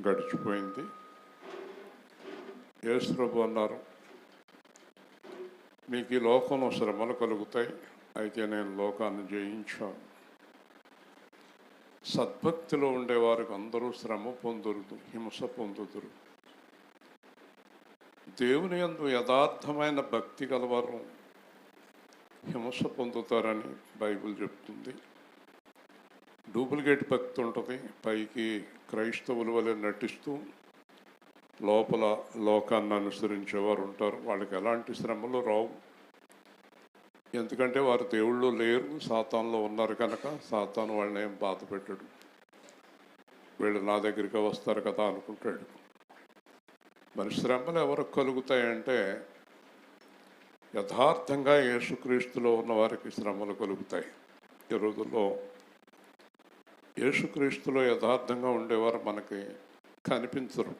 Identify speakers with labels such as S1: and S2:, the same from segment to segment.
S1: గడిచిపోయింది. యేసు ప్రభు అన్నారు, మీకు ఈ లోకంలో శ్రమలు కలుగుతాయి, అయితే నేను లోకాన్ని జయించాను. సద్భక్తిలో ఉండేవారికి అందరూ శ్రమ పొందురు, హింస పొందుదురు. దేవుని యందు యథార్థమైన భక్తి గలవారు హింస పొందుతారని బైబిల్ చెప్తుంది. డూప్లికేట్ భక్తి ఉంటుంది, పైకి క్రైస్తవుల వలె నటిస్తూ లోపల లోకాన్ని అనుసరించేవారు ఉంటారు. వాళ్ళకి ఎలాంటి శ్రమలు రావు, ఎందుకంటే వారు దేవుళ్ళు లేరు, సాతానులో ఉన్నారు కనుక సాతాను వాళ్ళని ఏం బాధ పెట్టడు. వీళ్ళు నా దగ్గరికి వస్తారు కదా అనుకుంటాడు. మరి శ్రమలు ఎవరికి కలుగుతాయంటే యథార్థంగా యేసుక్రీస్తులో ఉన్న వారికి శ్రమలు కలుగుతాయి. ఈ రోజుల్లో యేసుక్రీస్తులో యథార్థంగా ఉండేవారు మనకి కనిపించరు,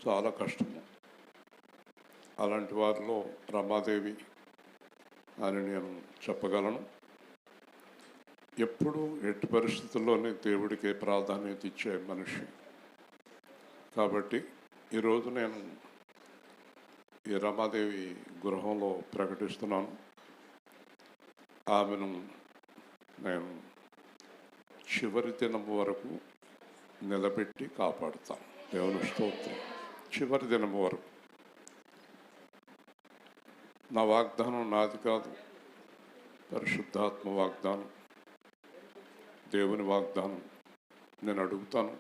S1: చాలా కష్టము. అలాంటి వారిలో రమాదేవి అని నేను చెప్పగలను. ఎప్పుడు ఎట్టి పరిస్థితుల్లోనే దేవుడికి ప్రాధాన్యత ఇచ్చే మనిషి. కాబట్టి ఈరోజు నేను ఈ రమాదేవి గృహంలో ప్రకటిస్తున్నాను. ఆమెను నేను చివరి దినం వరకు నిలబెట్టి కాపాడుతాను. దేవుని స్తోత్రం. చివరి దినం వరకు. నా వాగ్దానం నాది కాదు, పరిశుద్ధాత్మ వాగ్దానం, దేవుని వాగ్దానం. నేను అడుగుతాను,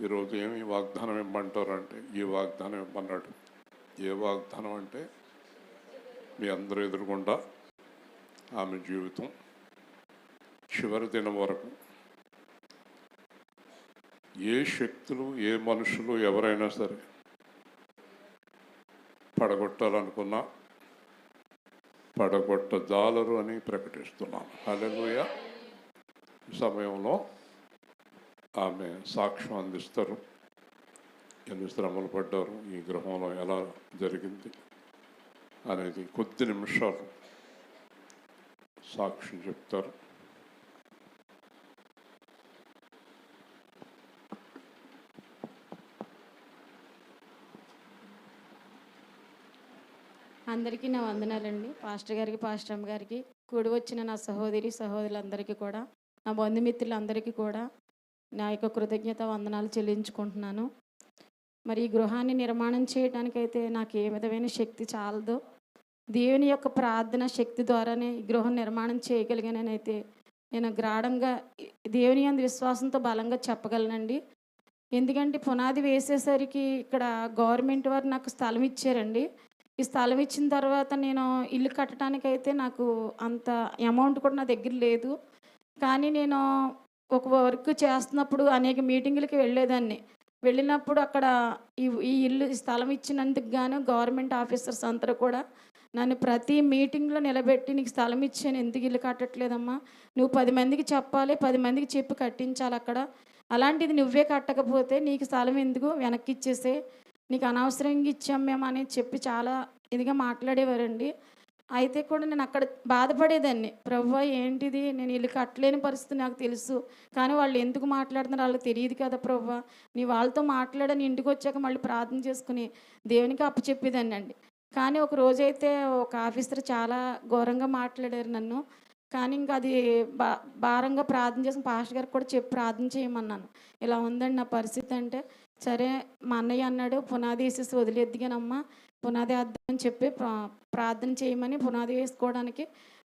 S1: ఈరోజు ఏమి వాగ్దానం ఇమ్మంటారంటే ఈ వాగ్దానం ఇమ్మన్నాడు. ఏ వాగ్దానం అంటే మీ అందరూ ఎదురుగుండా ఆమె జీవితం చివరి దినం వరకు ఏ శక్తులు, ఏ మనుషులు ఎవరైనా సరే పడగొట్టాలనుకున్నా పడగొట్టజాలరు అని ప్రకటిస్తున్నాను. హల్లెలూయా. ఈ సమయంలో ఆమె సాక్ష్యం అందిస్తారు. ఎన్ని శ్రమలు పడ్డారు, ఈ గృహంలో ఎలా జరిగింది అనేది కొద్ది నిమిషాలు సాక్ష్యం చెప్తారు.
S2: అందరికీ నా వందనాలండి. పాస్టర్ గారికి, పాస్టర్ అమ్మ గారికి, కూడి వచ్చిన నా సహోదరి సహోదరులందరికీ కూడా, నా బంధుమిత్రులందరికీ కూడా నా యొక్క కృతజ్ఞత వందనాలు చెల్లించుకుంటున్నాను. మరి ఈ గృహాన్ని నిర్మాణం చేయడానికైతే నాకు ఏ విధమైన శక్తి చాలదు. దేవుని యొక్క ప్రార్థన శక్తి ద్వారానే ఈ గృహం నిర్మాణం చేయగలిగానైతే నేను గాఢంగా దేవుని యందు విశ్వాసంతో బలంగా చెప్పగలనండి. ఎందుకంటే పునాది వేసేసరికి ఇక్కడ గవర్నమెంట్ వారు నాకు స్థలం ఇచ్చారండి. ఈ స్థలం ఇచ్చిన తర్వాత నేను ఇల్లు కట్టడానికైతే నాకు అంత అమౌంట్ కూడా నా దగ్గర లేదు. కానీ నేను ఒక వర్క్ చేస్తున్నప్పుడు అనేక మీటింగులకి వెళ్ళేదాన్ని. వెళ్ళినప్పుడు అక్కడ ఈ ఇల్లు స్థలం ఇచ్చినందుకు గాను గవర్నమెంట్ ఆఫీసర్స్ అందరూ కూడా నన్ను ప్రతి మీటింగ్లో నిలబెట్టి, నీకు స్థలం ఇచ్చాను, ఎందుకు ఇల్లు కట్టట్లేదమ్మా, నువ్వు 10 మందికి చెప్పాలి, 10 మందికి చెప్పి కట్టించాలి అక్కడ, అలాంటిది నువ్వే కట్టకపోతే నీకు స్థలం ఎందుకు, వెనక్కి ఇచ్చేసే, నీకు అనవసరంగా ఇచ్చాం మేము అని చెప్పి చాలా ఇదిగా మాట్లాడేవారండి. అయితే కూడా నేను అక్కడ బాధపడేదాన్ని, ప్రభువా ఏంటిది, నేను ఇల్లు కట్టలేని పరిస్థితి నాకు తెలుసు, కానీ వాళ్ళు ఎందుకు మాట్లాడుతున్నారు వాళ్ళకి తెలియదు కదా ప్రభువా, నీ వాళ్ళతో మాట్లాడని ఇంటికి వచ్చాక మళ్ళీ ప్రార్థన చేసుకుని దేవునికి అప్పచెప్పేదాన్ని అండి. కానీ ఒక రోజైతే ఒక ఆఫీసర్ చాలా ఘోరంగా మాట్లాడారు నన్ను. కానీ ఇంకా అది భారంగా ప్రార్థన చేసుకుని పాస్టర్ గారికి కూడా చెప్పి ప్రార్థన చేయమన్నాను. ఇలా ఉందండి నా పరిస్థితి అంటే, సరే మా అన్నయ్య అన్నాడు, పునాది వేసేసి వదిలేద్దిగానమ్మా, పునాది వేద్దామని చెప్పి ప్రార్థన చేయమని పునాది వేసుకోవడానికి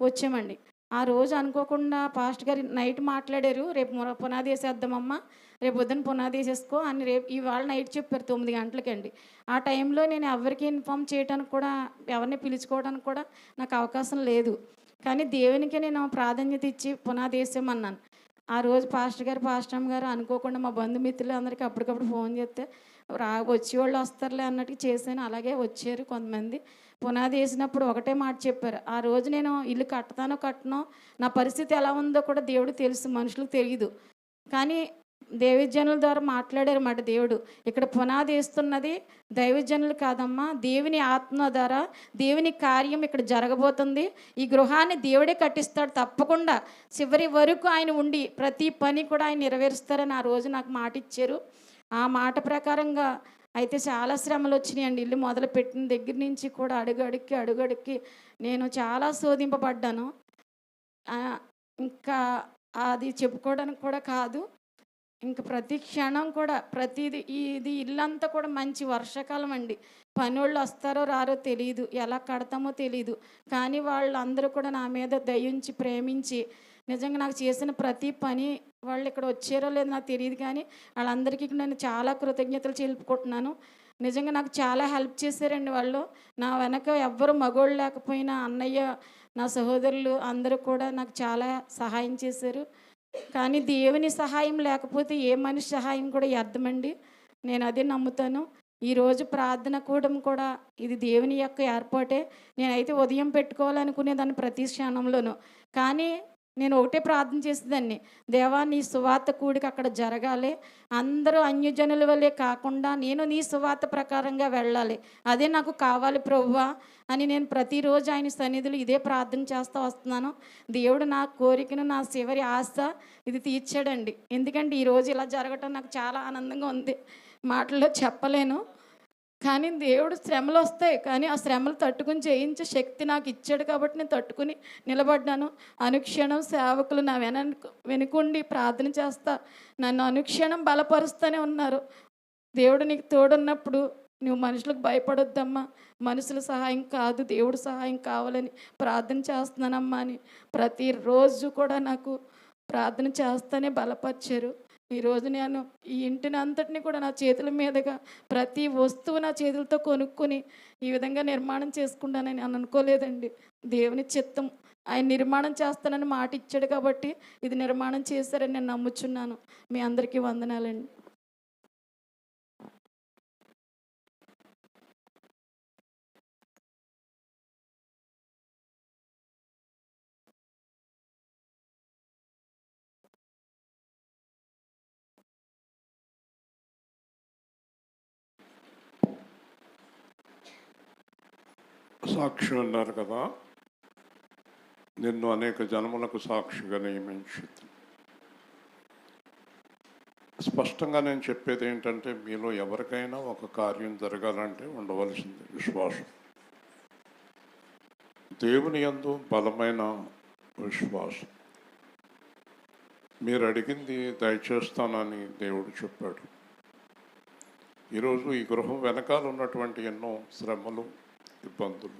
S2: వచ్చామండి. ఆ రోజు అనుకోకుండా పాస్టర్ గారు నైట్ మాట్లాడారు, రేపు పునాది వేసేద్దామమ్మా, రేపు పొద్దున్న పునాది వేసేసుకో అని ఇవాళ నైట్ చెప్పారు 9 గంటలకండి. ఆ టైంలో నేను ఎవరికి ఇన్ఫామ్ చేయడానికి కూడా, ఎవరిని పిలుచుకోవడానికి కూడా నాకు అవకాశం లేదు. కానీ దేవునికి నేను ప్రాధాన్యత ఇచ్చి పునాది వేసేమన్నాను. ఆ రోజు పాస్టర్ అమ్మ గారు అనుకోకుండా మా బంధుమిత్రులు అందరికీ అప్పటికప్పుడు ఫోన్ చేస్తే వచ్చేవాళ్ళు వస్తారులే అన్నట్టు చేశాను. అలాగే వచ్చారు కొంతమంది. పునాది వేసినప్పుడు ఒకటే మాట చెప్పారు, ఆ రోజు నేను ఇల్లు కట్టనో నా పరిస్థితి ఎలా ఉందో కూడా దేవుడు తెలుసు, మనుషులకు తెలియదు. కానీ దైవజనుల ద్వారా మాట్లాడారు మాట దేవుడు, ఇక్కడ పునాది వేస్తున్నది దైవజనులు కాదమ్మా, దేవుని ఆత్మ ద్వారా దేవుని కార్యం ఇక్కడ జరగబోతుంది, ఈ గృహాన్ని దేవుడే కట్టిస్తాడు, తప్పకుండా చివరి వరకు ఆయన ఉండి ప్రతి పని కూడా ఆయన నెరవేరుస్తారని ఆ రోజు నాకు మాట ఇచ్చారు. ఆ మాట ప్రకారంగా అయితే చాలా శ్రమలు వచ్చినాయండి. ఇల్లు మొదలుపెట్టిన దగ్గర నుంచి కూడా అడుగడుక్కి నేను చాలా శోధింపబడ్డాను. ఇంకా అది చెప్పుకోవడానికి కూడా కాదు. ఇంక ప్రతి క్షణం కూడా ప్రతీది ఇది ఇల్లంతా కూడా మంచి వర్షాకాలం అండి. పనోళ్ళు వస్తారో రారో తెలీదు. ఎలా కడతామో తెలీదు. కానీ వాళ్ళందరూ కూడా నా మీద దయుంచి, ప్రేమించి నిజంగా నాకు చేసిన ప్రతి పని వాళ్ళు ఇక్కడ వచ్చారో లేదో నాకు తెలీదు కానీ వాళ్ళందరికీ నేను చాలా కృతజ్ఞతలు తెలుపుకుంటున్నాను. నిజంగా నాకు చాలా హెల్ప్ చేశారండి వాళ్ళు. నా వెనక ఎవ్వరు మగోళ్ళు లేకపోయినా అన్నయ్య, నా సహోదరులు అందరూ కూడా నాకు చాలా సహాయం చేశారు. కానీ దేవుని సహాయం లేకపోతే ఏ మనిషి సహాయం కూడా వ్యర్థమండి. నేను అదే నమ్ముతాను. ఈరోజు ప్రార్థన కూడం కూడా ఇది దేవుని యొక్క ఏర్పాటే. నేనైతే ఉదయం పెట్టుకోవాలనుకునేదాన్ని ప్రతి క్షణంలోనూ. కానీ నేను ఒకటే ప్రార్థన చేసేదాన్ని, దేవా నీ సువార్త కూడిక అక్కడ జరగాలి. అందరూ అన్యజనుల వలె కాకుండా నేను నీ సువార్త ప్రకారంగా వెళ్ళాలి. అదే నాకు కావాలి ప్రభువా అని నేను ప్రతిరోజు ఆయన సన్నిధిలో ఇదే ప్రార్థన చేస్తూ వస్తున్నాను. దేవుడు నా కోరికను, నా చివరి ఆశ ఇది తీర్చాడండి. ఎందుకంటే ఈరోజు ఇలా జరగటం నాకు చాలా ఆనందంగా ఉంది. మాటల్లో చెప్పలేను. కానీ దేవుడు శ్రమలు వస్తాయి, కానీ ఆ శ్రమలు తట్టుకుని జయించే శక్తి నాకు ఇచ్చాడు కాబట్టి నేను తట్టుకుని నిలబడ్డాను. అనుక్షణం సేవకులు నా వెనుకుండి ప్రార్థన చేస్తా నన్ను అనుక్షణం బలపరుస్తూనే ఉన్నారు. దేవుడు నీకు తోడున్నప్పుడు నువ్వు మనుషులకు భయపడొద్దమ్మా, మనుషుల సహాయం కాదు దేవుడు సహాయం కావాలని ప్రార్థన చేస్తున్నానమ్మా అని ప్రతిరోజు కూడా నాకు ప్రార్థన చేస్తూనే బలపరిచారు. ఈరోజు నేను ఈ ఇంటిని అంతటిని కూడా నా చేతుల మీదుగా ప్రతి వస్తువు నా చేతులతో కొనుక్కొని ఈ విధంగా నిర్మాణం చేసుకుంటానని నేను అనుకోలేదండి. దేవుని చిత్తం. ఆయన నిర్మాణం చేస్తానని మాట ఇచ్చాడు కాబట్టి ఇది నిర్మాణం చేశారని నేను నమ్ముచున్నాను. మీ అందరికీ వందనాలండి.
S1: సాక్షి అన్నారు కదా, నిన్ను అనేక జన్మలకు సాక్షిగా నియమించింది. స్పష్టంగా నేను చెప్పేది ఏంటంటే, మీలో ఎవరికైనా ఒక కార్యం జరగాలంటే ఉండవలసింది విశ్వాసం. దేవుని యందు బలమైన విశ్వాసం. మీరు అడిగింది దయచేస్తానని దేవుడు చెప్పాడు. ఈరోజు ఈ గృహం వెనకాల ఉన్నటువంటి ఎన్నో శ్రమలు, ఇబ్బందులు,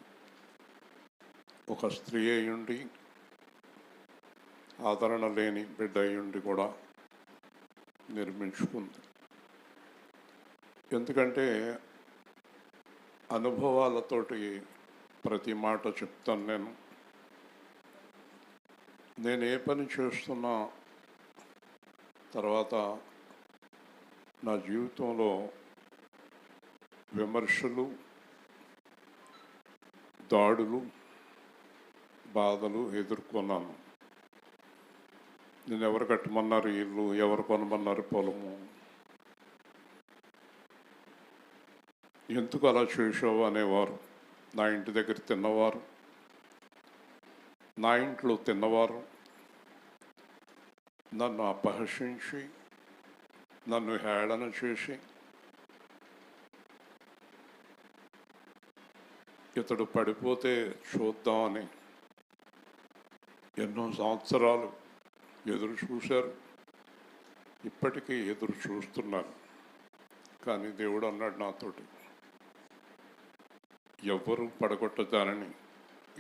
S1: ఒక స్త్రీ అయ్యుండి ఆదరణ లేని బిడ్డ అయ్యుండి కూడా నిర్మించుకుంది. ఎందుకంటే అనుభవాలతోటి ప్రతి మాట చెప్తాను. నేను ఏ పని చేస్తున్నా తర్వాత నా జీవితంలో విమర్శలు, దాడులు, బాధలు ఎదుర్కొన్నాను. నేను ఎవరు కట్టమన్నారు ఇల్లు, ఎవరు కొనమన్నారు పొలము, ఎందుకు అలా చేసావు అనేవారు. నా ఇంటి దగ్గర తిన్నవారు, నా ఇంట్లో తిన్నవారు నన్ను అపహసించి, నన్ను హేళన చేసి, ఇతడు పడిపోతే చూద్దామని ఎన్నో సంవత్సరాలు ఎదురు చూశారు. ఇప్పటికీ ఎదురు చూస్తున్నారు. కానీ దేవుడు అన్నాడు నాతోటి, ఎవ్వరూ పడగొట్టదానని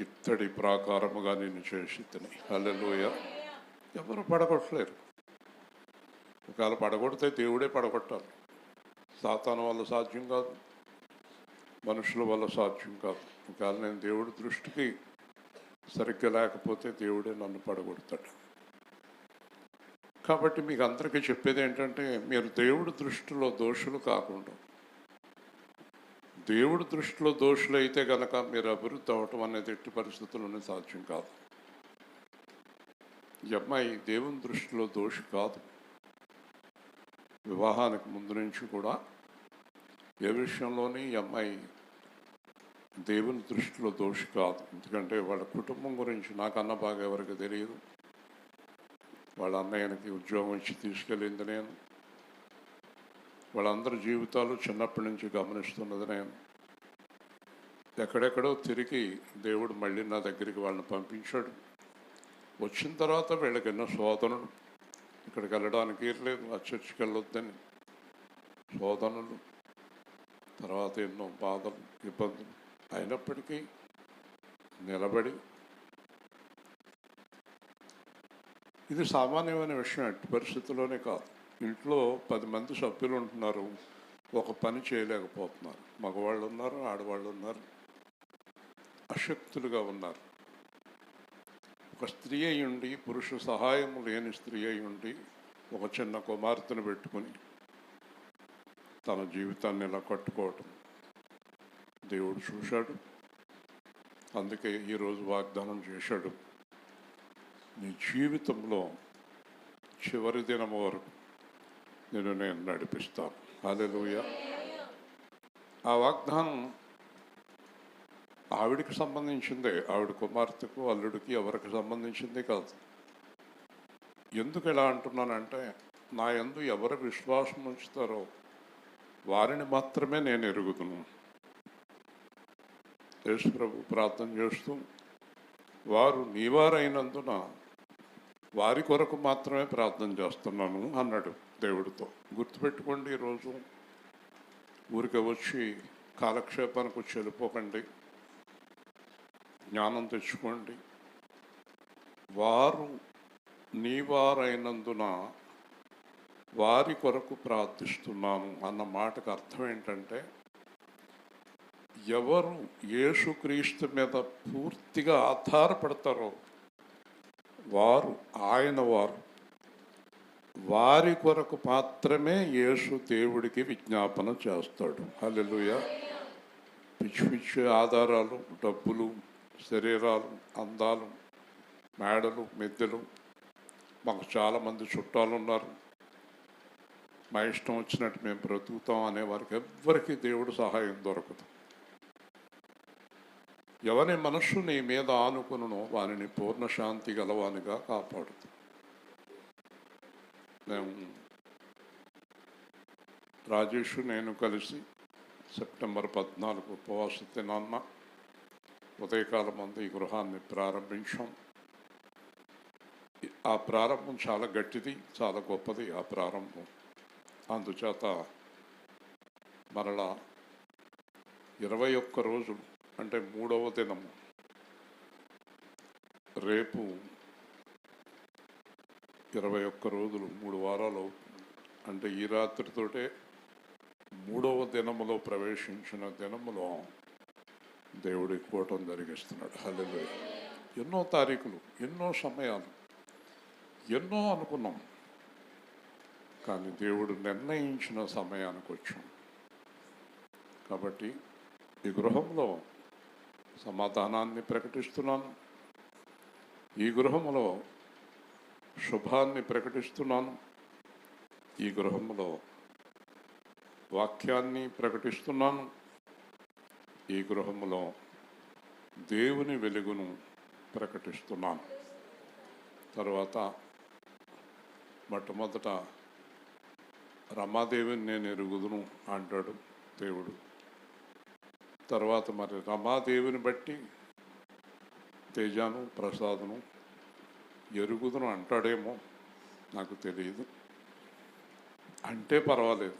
S1: ఇత్తడి ప్రాకారముగా నేను చేసి తిని. హల్లెలూయా. ఎవరు పడగొట్టలేరు. ఒకవేళ పడగొడితే దేవుడే పడగొట్టాలి. సాతాను వల్ల సాధ్యం కాదు, మనుషుల వల్ల సాధ్యం కాదు. ఒకవేళ నేను దేవుడి దృష్టికి సరిగ్గా లేకపోతే దేవుడే నన్ను పడగొడతాడు. కాబట్టి మీకు అందరికీ చెప్పేది ఏంటంటే, మీరు దేవుడి దృష్టిలో దోషులు కాకుండా, దేవుడి దృష్టిలో దోషులు అయితే కనుక మీరు అభివృద్ధి అవ్వటం అనేది ఎట్టి పరిస్థితుల్లోనే సాధ్యం కాదు. ఈ అమ్మాయి దేవుని దృష్టిలో దోషి కాదు. వివాహానికి ముందు నుంచి కూడా ఏ విషయంలోని ఈ అమ్మాయి దేవుని దృష్టిలో దోషి కాదు. ఎందుకంటే వాళ్ళ కుటుంబం గురించి నాకన్నా బాగా ఎవరికి తెలియదు. వాళ్ళ అన్నయ్యనికి ఉద్యోగం ఇచ్చి తీసుకెళ్ళింది నేను. వాళ్ళందరి జీవితాలు చిన్నప్పటి నుంచి గమనిస్తున్నది నేను. ఎక్కడెక్కడో తిరిగి దేవుడు మళ్ళీ నా దగ్గరికి వాళ్ళని పంపించాడు. వచ్చిన తర్వాత వీళ్ళకి ఎన్నో శోధనలు, ఇక్కడికి వెళ్ళడానికి లేదు, ఆ చర్చికి వెళ్ళొద్దని శోధనలు, తర్వాత ఎన్నో బాధలు, ఇబ్బందులు. అయినప్పటికీ నిలబడి, ఇది సామాన్యమైన విషయం, ఎట్టి పరిస్థితుల్లోనే కాదు. ఇంట్లో 10 మంది సభ్యులు ఉంటున్నారు, ఒక పని చేయలేకపోతున్నారు. మగవాళ్ళు ఉన్నారు, ఆడవాళ్ళు ఉన్నారు, అశక్తులుగా ఉన్నారు. ఒక స్త్రీ అయి ఉండి, పురుష సహాయం లేని స్త్రీ అయి ఉండి, ఒక చిన్న కుమార్తెను పెట్టుకుని తన జీవితాన్ని ఇలా కట్టుకోవటం దేవుడు చూశాడు. అందుకే ఈరోజు వాగ్దానం చేశాడు, నీ జీవితంలో చివరి దినం వరకు నేను నడిపిస్తాను. హల్లెలూయా. ఆ వాగ్దానం ఆవిడికి సంబంధించిందే, ఆవిడ కుమార్తెకు, అల్లుడికి, ఎవరికి సంబంధించింది కాదు. ఎందుకు ఇలా అంటున్నానంటే, నా యందు ఎవరు విశ్వాసం ఉంచుతారో వారిని మాత్రమే నేను ఎరుగుదును. యేసు ప్రభు ప్రార్థన చేస్తూ, వారు నీవారైనందున వారి కొరకు మాత్రమే ప్రార్థన చేస్తున్నాను అన్నాడు దేవుడితో. గుర్తుపెట్టుకోండి, ఈరోజు ఊరికే వచ్చి కాలక్షేపానికి వచ్చి వెళ్ళిపోకండి, జ్ఞానం తెచ్చుకోండి. వారు నీవారైనందున వారి కొరకు ప్రార్థిస్తున్నాను అన్న మాటకు అర్థం ఏంటంటే, ఎవరు యేసుక్రీస్తు మీద పూర్తిగా ఆధారపడతారో వారు ఆయన వారు, వారి కొరకు మాత్రమే యేసు దేవుడికి విజ్ఞాపన చేస్తాడు. హల్లెలూయా. పిచ్చి పిచ్చి ఆధారాలు, డబ్బులు, శరీరాలు, అందాలు, మేడలు, మెద్దెలు, మాకు చాలామంది చుట్టాలు ఉన్నారు, మా ఇష్టం వచ్చినట్టు మేము బ్రతుకుతాం అనే వారికి ఎవ్వరికీ దేవుడు సహాయం దొరకదు. ఎవరి మనస్సు నీ మీద ఆనుకునో వారిని పూర్ణ శాంతి గలవానిగా కాపాడుతుంది. మేము రాజేష్ నేను కలిసి సెప్టెంబర్ 14 ఉపవాస దినాన్న ఉదయకాలం అందు ఈ గృహాన్ని ప్రారంభించాం. ఆ ప్రారంభం చాలా గట్టిది, చాలా గొప్పది ఆ ప్రారంభం. అందుచేత మరలా 21 రోజులు అంటే 3వ దినము, రేపు 21 రోజులు, 3 వారాలు అవుతుంది. అంటే ఈ రాత్రితోటే 3వ దినములో ప్రవేశించిన దినములో దేవుడు ఇవ్వటం జరిగిస్తున్నాడు. హల్లెలూయా. ఎన్నో తారీఖులు, ఎన్నో సమయాలు, ఎన్నో అనుకున్నాం, కానీ దేవుడు నిర్ణయించిన సమయానికి వచ్చాం. కాబట్టి ఈ గృహంలో సమాధానాన్ని ప్రకటిస్తున్నాను, ఈ గృహంలో శుభాన్ని ప్రకటిస్తున్నాను, ఈ గృహంలో వాక్యాన్ని ప్రకటిస్తున్నాను, ఈ గృహంలో దేవుని వెలుగును ప్రకటిస్తున్నాను. తర్వాత మొట్టమొదట రమాదేవిని నేను ఎరుగుదును అంటాడు దేవుడు. తర్వాత మరి రమాదేవిని బట్టి తేజాను, ప్రసాదును ఎరుగుదును అంటాడేమో, నాకు తెలియదు. అంటే పర్వాలేదు.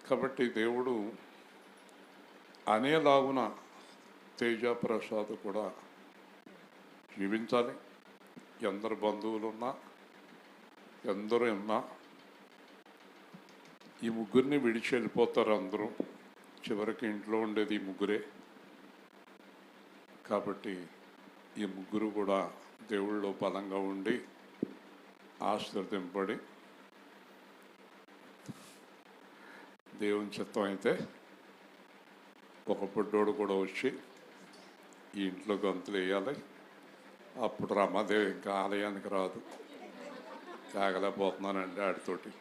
S1: కాబట్టి దేవుడు అనేలాగున తేజ, ప్రసాద్ కూడా జీవించాలి. ఎందరు బంధువులు ఉన్నా, ఎందరు ఉన్నా ఈ ముగ్గురిని విడిచి వెళ్ళిపోతారు అందరూ. చివరికి ఇంట్లో ఉండేది ఈ ముగ్గురే. కాబట్టి ఈ ముగ్గురు కూడా దేవుళ్ళలో బలంగా ఉండి ఆశీర్వదింపబడి, దేవుని చిత్తం అయితే ఒక బుడ్డోడు కూడా వచ్చి ఈ ఇంట్లో గంతులు వేయాలి. అప్పుడు రమాదేవి ఇంకా ఆలయానికి రాదు. తాగలేకపోతున్నానండి ఆడితోటి.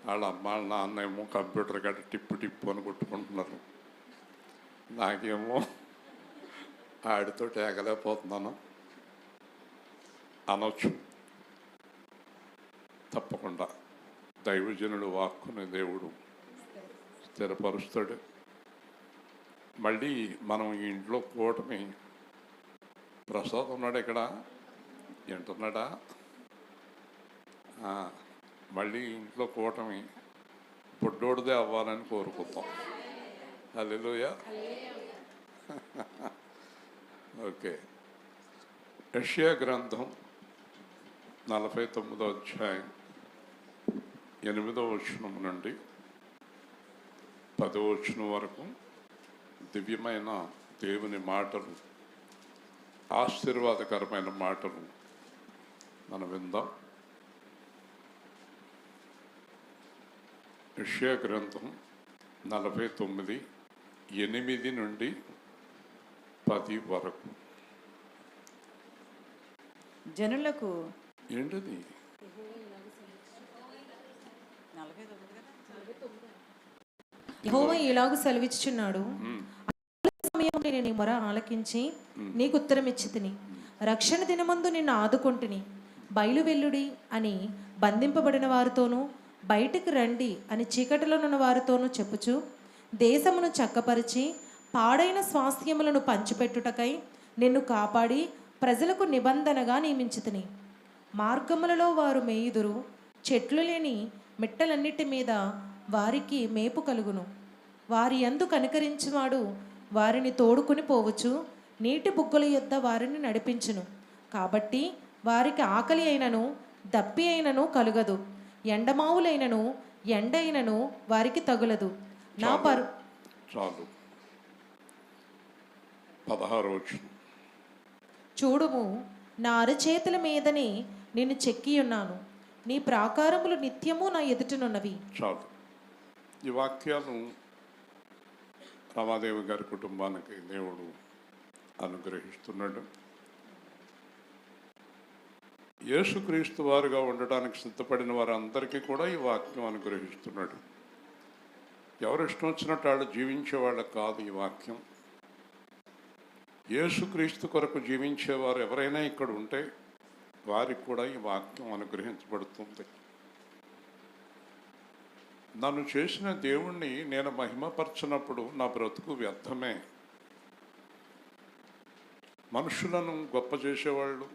S1: వాళ్ళ అమ్మ వాళ్ళ నాన్న ఏమో కంప్యూటర్ గట్ట టిప్పు అని కొట్టుకుంటున్నారు. నాకేమో ఆడితో తేగలేకపోతున్నాను అనొచ్చు. తప్పకుండా దైవజనుడు వాక్కుని దేవుడు స్థిరపరుస్తాడు. మళ్ళీ మనం ఈ ఇంట్లో కూటమి ప్రసాద్ ఉన్నాడు ఇక్కడ వింటున్నాడా? మళ్ళీ ఇంట్లో కూటమి పొడ్డోడిదే అవ్వాలని కోరుకుందాం. హల్లెలూయా. ఓకే. యెషయా గ్రంథం 49వ అధ్యాయం 8వ వచనం నుండి 10వ వచనం వరకు దివ్యమైన దేవుని మాటలు, ఆశీర్వాదకరమైన మాటలు మనం విందాం. యెషయా గ్రంథం 49, 8 నుండి 10 వరకు.
S3: జనులకు
S1: ఏంటిది?
S3: యెహోవా ఇలాగు సెలవిచ్చుచున్నాడు, సమయం నేను నీ మొర ఆలకించి నీకు ఉత్తరం ఇచ్చితిని. రక్షణ దినమందు నిన్ను ఆదుకొంటిని. బయలు వెల్లుడి అని బంధింపబడిన వారితోనూ, బయటికి రండి అని చీకటిలోనున్న వారితోనూ చెప్పుచు, దేశమును చక్కపరిచి పాడైన స్వాస్థ్యములను పంచిపెట్టుటకై నిన్ను కాపాడి ప్రజలకు నిబంధనగా నియమించితిని. మార్గములలో వారు మేయుదురు, చెట్లు లేని మిట్టలన్నిటి మీద వారికి మేపు కలుగును. వారి యందు కనికరించువాడు వారిని తోడుకుని పోవచ్చు, నీటి బుగ్గల యొద్ద వారిని నడిపించును. కాబట్టి వారికి ఆకలి అయినను దప్పి అయినను కలుగదు, ఎండమావులైనను ఎండ అయినను వారికి తగులదు. నా
S1: చాలు. 16వ వచనం.
S3: చూడుము, నా అరచేతుల మీదనే నిన్ను చెక్కి ఉన్నాను, నీ ప్రాకారములు నిత్యము నా ఎదుటనున్నవి.
S1: చాలు. ఈ వాక్యాలు రమాదేవి గారి కుటుంబానికి దేవుడు అనుగ్రహిస్తున్నాడు. యేసుక్రీస్తు వారుగా ఉండడానికి సిద్ధపడిన వారందరికీ కూడా ఈ వాక్యం అనుగ్రహిస్తున్నాడు. ఎవరు ఇష్టం వచ్చినట్టు వాళ్ళు జీవించే వాళ్ళకి కాదు ఈ వాక్యం. యేసుక్రీస్తు కొరకు జీవించేవారు ఎవరైనా ఇక్కడ ఉంటే వారికి కూడా ఈ వాక్యం అనుగ్రహించబడుతుంది. నన్ను చేసిన దేవుణ్ణి నేను మహిమపరచినప్పుడు నా బ్రతుకు వ్యర్థమే. మనుషులను గొప్ప చేసేవాళ్ళు,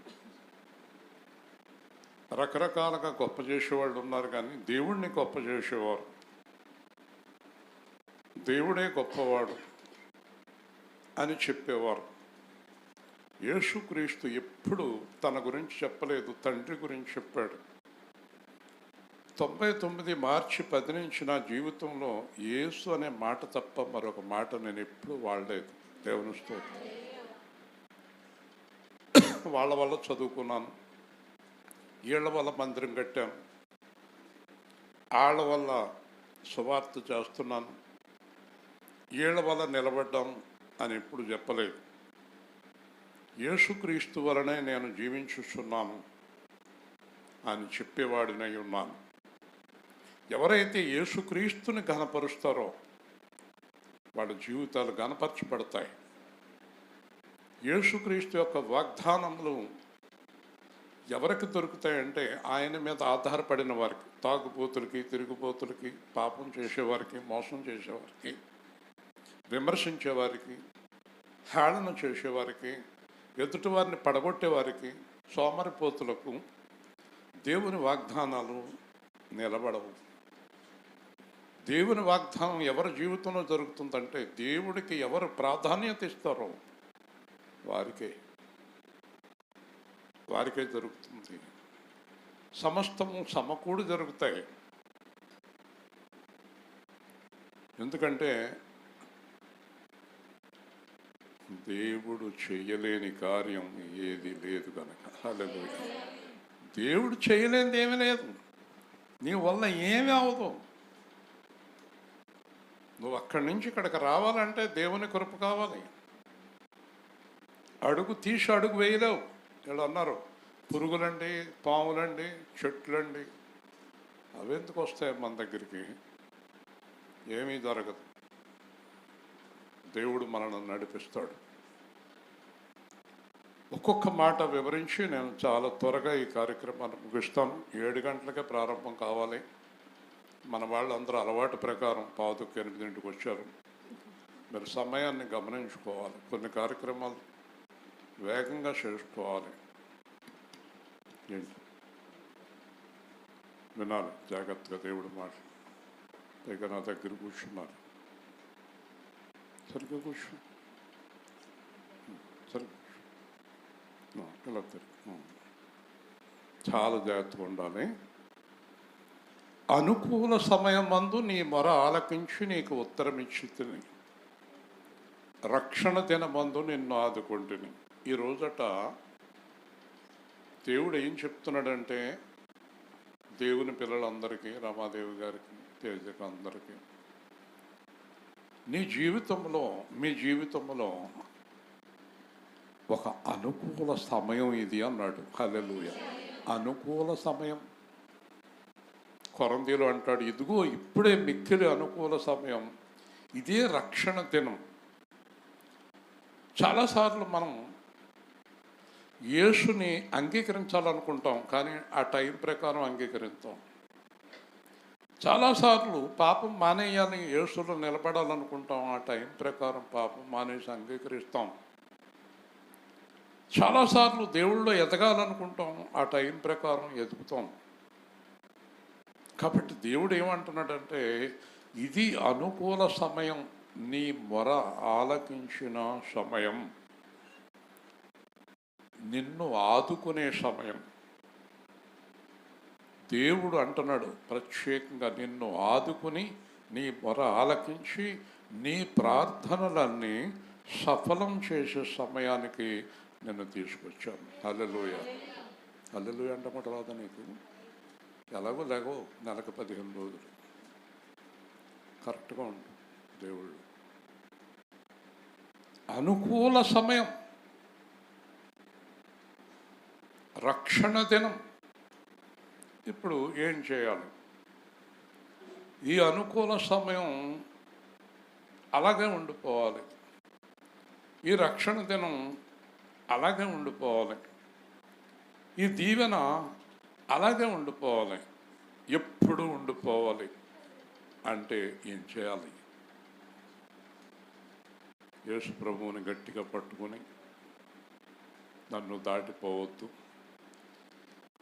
S1: రకరకాలుగా గొప్ప చేసేవాళ్ళు ఉన్నారు, కానీ దేవుణ్ణి గొప్ప చేసేవారు, దేవుడే గొప్పవాడు అని చెప్పేవారు. యేసుక్రీస్తు ఎప్పుడు తన గురించి చెప్పలేదు, తండ్రి గురించి చెప్పాడు. 99 మార్చి 10 నుంచి నా జీవితంలో యేసు అనే మాట తప్ప మరొక మాట నేను ఎప్పుడు వాడలేదు. దేవుని స్తోత్రం. వాళ్ళ వల్ల చదువుకున్నాను, వీళ్ళ వల్ల మందిరం కట్టాను, వాళ్ళ వల్ల సువార్త చేస్తున్నాను, వీళ్ళ వల్ల నిలబడ్డాను అని ఎప్పుడు చెప్పలేదు. యేసుక్రీస్తు వలనే నేను జీవించుచున్నాను అని చెప్పేవాడినై ఉన్నాను. ఎవరైతే యేసుక్రీస్తుని ఘనపరుస్తారో వాళ్ళ జీవితాలు ఘనపరచబడతాయి. యేసుక్రీస్తు యొక్క వాగ్దానములు ఎవరికి దొరుకుతాయంటే ఆయన మీద ఆధారపడిన వారికి, తాగుబోతులకి, తిరుగుబోతులకి, పాపం చేసేవారికి, మోసం చేసేవారికి, విమర్శించేవారికి, హేళన చేసేవారికి, ఎదుటివారిని పడగొట్టేవారికి, సోమరిపోతులకు దేవుని వాగ్దానాలు నిలబడవు. దేవుని వాగ్దానం ఎవరి జీవితంలో జరుగుతుందంటే దేవుడికి ఎవరు ప్రాధాన్యత ఇస్తారో వారికే జరుగుతుంది. సమస్తము సమకూడి జరుగుతాయి. ఎందుకంటే దేవుడు చేయలేని కార్యం ఏది లేదు కనుక. హల్లెలూయా. దేవుడు చేయలేనిది ఏమీ లేదు. నీ వల్ల ఏమీ అవ్వదు. నువ్వు అక్కడి నుంచి ఇక్కడికి రావాలంటే దేవుని కృప కావాలి. అడుగు తీసి అడుగు వేయలేవు. వీళ్ళు అన్నారు పురుగులండి, పాములండి, చెట్లండి, అవెందుకు వస్తాయి మన దగ్గరికి? ఏమీ జరగదు. దేవుడు మనల్ని నడిపిస్తాడు. ఒక్కొక్క మాట వివరించి నేను చాలా త్వరగా ఈ కార్యక్రమాన్ని ముగిస్తాను. 7 గంటలకే ప్రారంభం కావాలి. మన వాళ్ళందరూ అలవాటు ప్రకారం 7:45 వచ్చారు. మీరు సమయాన్ని గమనించుకోవాలి. కొన్ని కార్యక్రమాలు వేగంగా చేసుకోవాలి. ఏంటి వినాలి జాగ్రత్తగా దేవుడి మాట. పైగా నా దగ్గర కూర్చున్నారు. సరిగ్గా కూర్చో, సరిగ్గా ఇలా చాలా జాగ్రత్తగా ఉండాలి. అనుకూల సమయం మందు నీ మొర ఆలకించి నీకు ఉత్తరం ఇచ్చితిని, రక్షణ దినమందు నిన్ను ఆదుకుంటుని. ఈ రోజట దేవుడు ఏం చెప్తున్నాడంటే, దేవుని పిల్లలందరికీ, రమాదేవి గారికి, తేజకు అందరికీ, నీ జీవితంలో, మీ జీవితంలో ఒక అనుకూల సమయం ఇది అన్నాడు. హల్లెలూయా. అనుకూల సమయం. కొరంథీయులు అంటాడు, ఇదిగో ఇప్పుడే మిక్కిలి అనుకూల సమయం, ఇదే రక్షణ దినం. చాలాసార్లు మనం యేసుని అంగీకరించాలనుకుంటాం, కానీ ఆ టైం ప్రకారం అంగీకరిస్తాం. చాలాసార్లు పాపం మానేయాలని యేసులో నిలబడాలనుకుంటాం, ఆ టైం ప్రకారం పాపం మానేసి అంగీకరిస్తాం. చాలాసార్లు దేవుళ్ళో ఎదగాలనుకుంటాం, ఆ టైం ప్రకారం ఎదుగుతాం. కాబట్టి దేవుడు ఏమంటున్నాడంటే, ఇది అనుకూల సమయం, నీ మొర ఆలకించిన సమయం, నిన్ను ఆదుకునే సమయం. దేవుడు అంటున్నాడు ప్రత్యేకంగా, నిన్ను ఆదుకుని నీ మొర ఆలకించి నీ ప్రార్థనలన్నీ సఫలం చేసే సమయానికి నిన్ను తీసుకొచ్చాను. హల్లెలూయా. హల్లెలూయా అంటే మాట రాదా నీకు? ఎలాగో లేగో నెలకు 15 రోజులు కరెక్ట్గా ఉంటుంది. దేవుళ్ళు అనుకూల సమయం, రక్షణ దినం. ఇప్పుడు ఏం చేయాలి? ఈ అనుకూల సమయం అలాగే ఉండిపోవాలి, ఈ రక్షణ దినం అలాగే ఉండిపోవాలి, ఈ దీవెన అలాగే ఉండిపోవాలి, ఎప్పుడు ఉండిపోవాలి. అంటే ఏం చేయాలి? యేసు ప్రభువుని గట్టిగా పట్టుకుని, నన్ను దాటిపోవద్దు,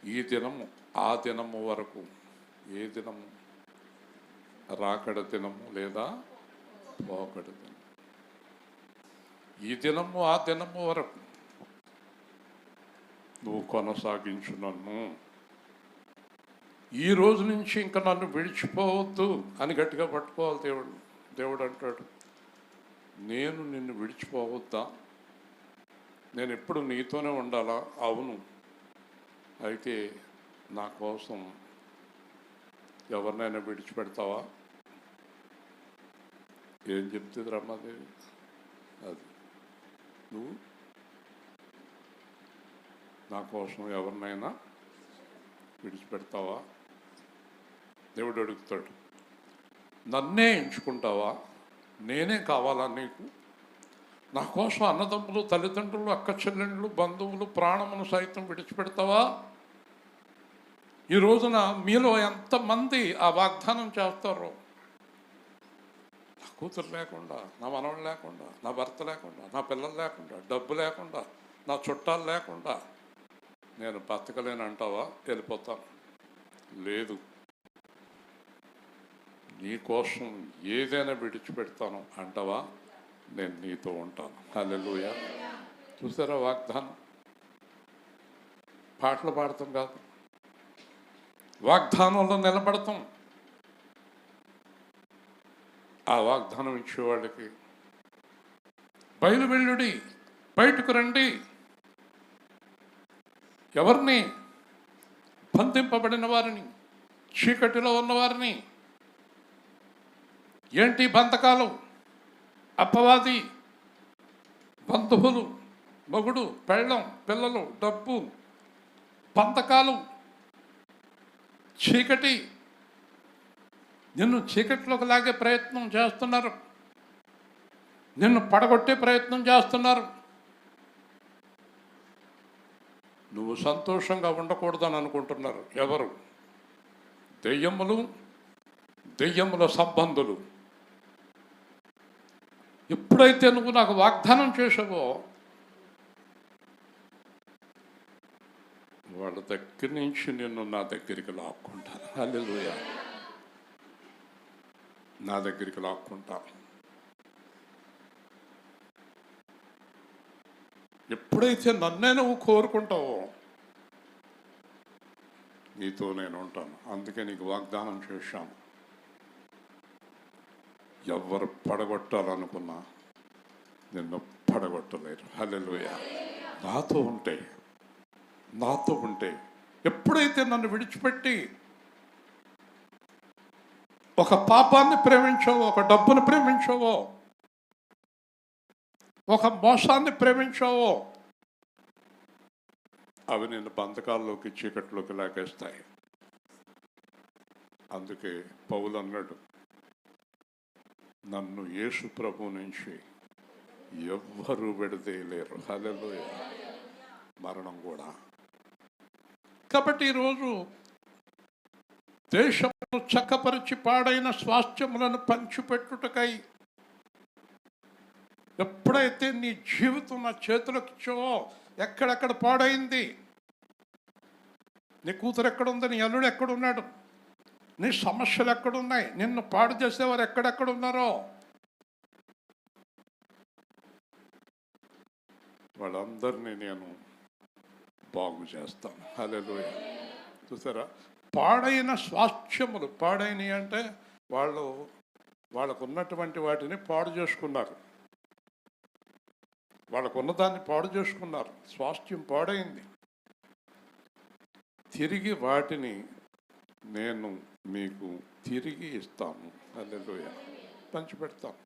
S1: ఈ దినము ఆ దినము వరకు, ఏ దినము? రాకడ దినము లేదా పోకడ దినం. ఈ దినము ఆ దినము వరకు నువ్వు కొనసాగించు నన్ను, ఈ రోజు నుంచి ఇంకా నన్ను విడిచిపోవద్దు అని గట్టిగా పట్టుకోవాలి. దేవుడు అంటాడు, నేను నిన్ను విడిచిపోవద్దా? నేను ఎప్పుడు నీతోనే ఉండాలా? అవును. అయితే నా కోసం ఎవరినైనా విడిచిపెడతావా? ఏం చెప్తుంది రమాదేవి? అది నువ్వు నా కోసం ఎవరినైనా విడిచిపెడతావా? దేవుడు అడుగుతాడు. నన్నే ఎంచుకుంటావా? నేనే కావాలా నీకు? నా కోసం అన్నదమ్ములు, తల్లిదండ్రులు, అక్క చెల్లెళ్ళు, బంధువులు, ప్రాణమును సైతం విడిచిపెడతావా? ఈ రోజున మీలో ఎంతమంది ఆ వాగ్దానం చేస్తారో? నా కూతురు లేకుండా, నా మనవడు లేకుండా, నా భర్త లేకుండా, నా పిల్లలు లేకుండా, డబ్బు లేకుండా, నా చుట్టాలు లేకుండా నేను బతకలేను అంటావా? వెళ్ళిపోతాను. లేదు, నీ కోసం ఏదైనా విడిచిపెడతాను అంటావా? నేను నీతో ఉంటాను. హల్లెలూయా. చూసారా వాగ్దానం? పాటలు పాడతాం కాదు, వాగ్దానంలో నిలబడతాం. ఆ వాగ్దానం ఇచ్చేవాళ్ళకి బయలు వెళ్ళుడి, బయటకు రండి. ఎవరిని? బంధింపబడిన వారిని, చీకటిలో ఉన్నవారిని. ఏంటి బంధకాలు? అపవాది, బంధువులు, మొగుడు, పెళ్ళం, పిల్లలు, డబ్బు, బంధకాలు, చీకటి. నిన్ను చీకటిలోకి లాగే ప్రయత్నం చేస్తున్నారు, నిన్ను పడగొట్టే ప్రయత్నం చేస్తున్నారు. నువ్వు సంతోషంగా ఉండకూడదని అనుకుంటున్నారు. ఎవరు? దెయ్యములు, దెయ్యముల సంబంధులు. ఎప్పుడైతే నువ్వు నాకు వాగ్దానం చేసావో వాళ్ళ దగ్గర నుంచి నిన్ను నా దగ్గరికి లాక్కుంటాను. హల్లెలూయా. నా దగ్గరికి లాక్కుంటాను. ఎప్పుడైతే నన్నే నువ్వు కోరుకుంటావో నీతో నేను ఉంటాను. అందుకే నీకు వాగ్దానం చేశాను. ఎవరు పడగొట్టాలనుకున్నా నిన్ను పడగొట్టలేరు. హల్లెలూయా. నాతో ఉంటే ఎప్పుడైతే నన్ను విడిచిపెట్టి ఒక పాపాన్ని ప్రేమించావో, ఒక డబ్బును ప్రేమించావో, ఒక మోసాన్ని ప్రేమించావో అవి నిన్ను బంధకాల్లోకి, చీకట్లోకి లాగేస్తాయి. అందుకే పౌలు అన్నాడు, నన్ను యేసు ప్రభు నుంచి ఎవ్వరూ విడదీయలేరు. హల్లెలూయా. మరణం కూడా. కాబట్టి ఈరోజు దేశంలో చక్కపరిచి పాడైన స్వాస్థ్యములను పంచిపెట్టుటకై ఎప్పుడైతే నీ జీవితం నా చేతులకు ఇచ్చావో, ఎక్కడెక్కడ పాడైంది, నీ కూతురు ఎక్కడుంది, నీ అల్లుడు ఎక్కడున్నాడు, నీ సమస్యలు ఎక్కడున్నాయి, నిన్ను పాడు చేసేవారు ఎక్కడెక్కడున్నారో వాళ్ళందరినీ నేను బాగు చేస్తాను. హల్లెలూయా. చూసారా, పాడైన స్వాస్థ్యములు. పాడైనవి అంటే వాళ్ళకు ఉన్నటువంటి వాటిని పాడు చేసుకున్నారు. వాళ్ళకున్న దాన్ని పాడు చేసుకున్నారు. స్వాస్థ్యం పాడైంది. తిరిగి వాటిని నేను మీకు తిరిగి ఇస్తాను. హల్లెలూయా. పంచిపెడతాను.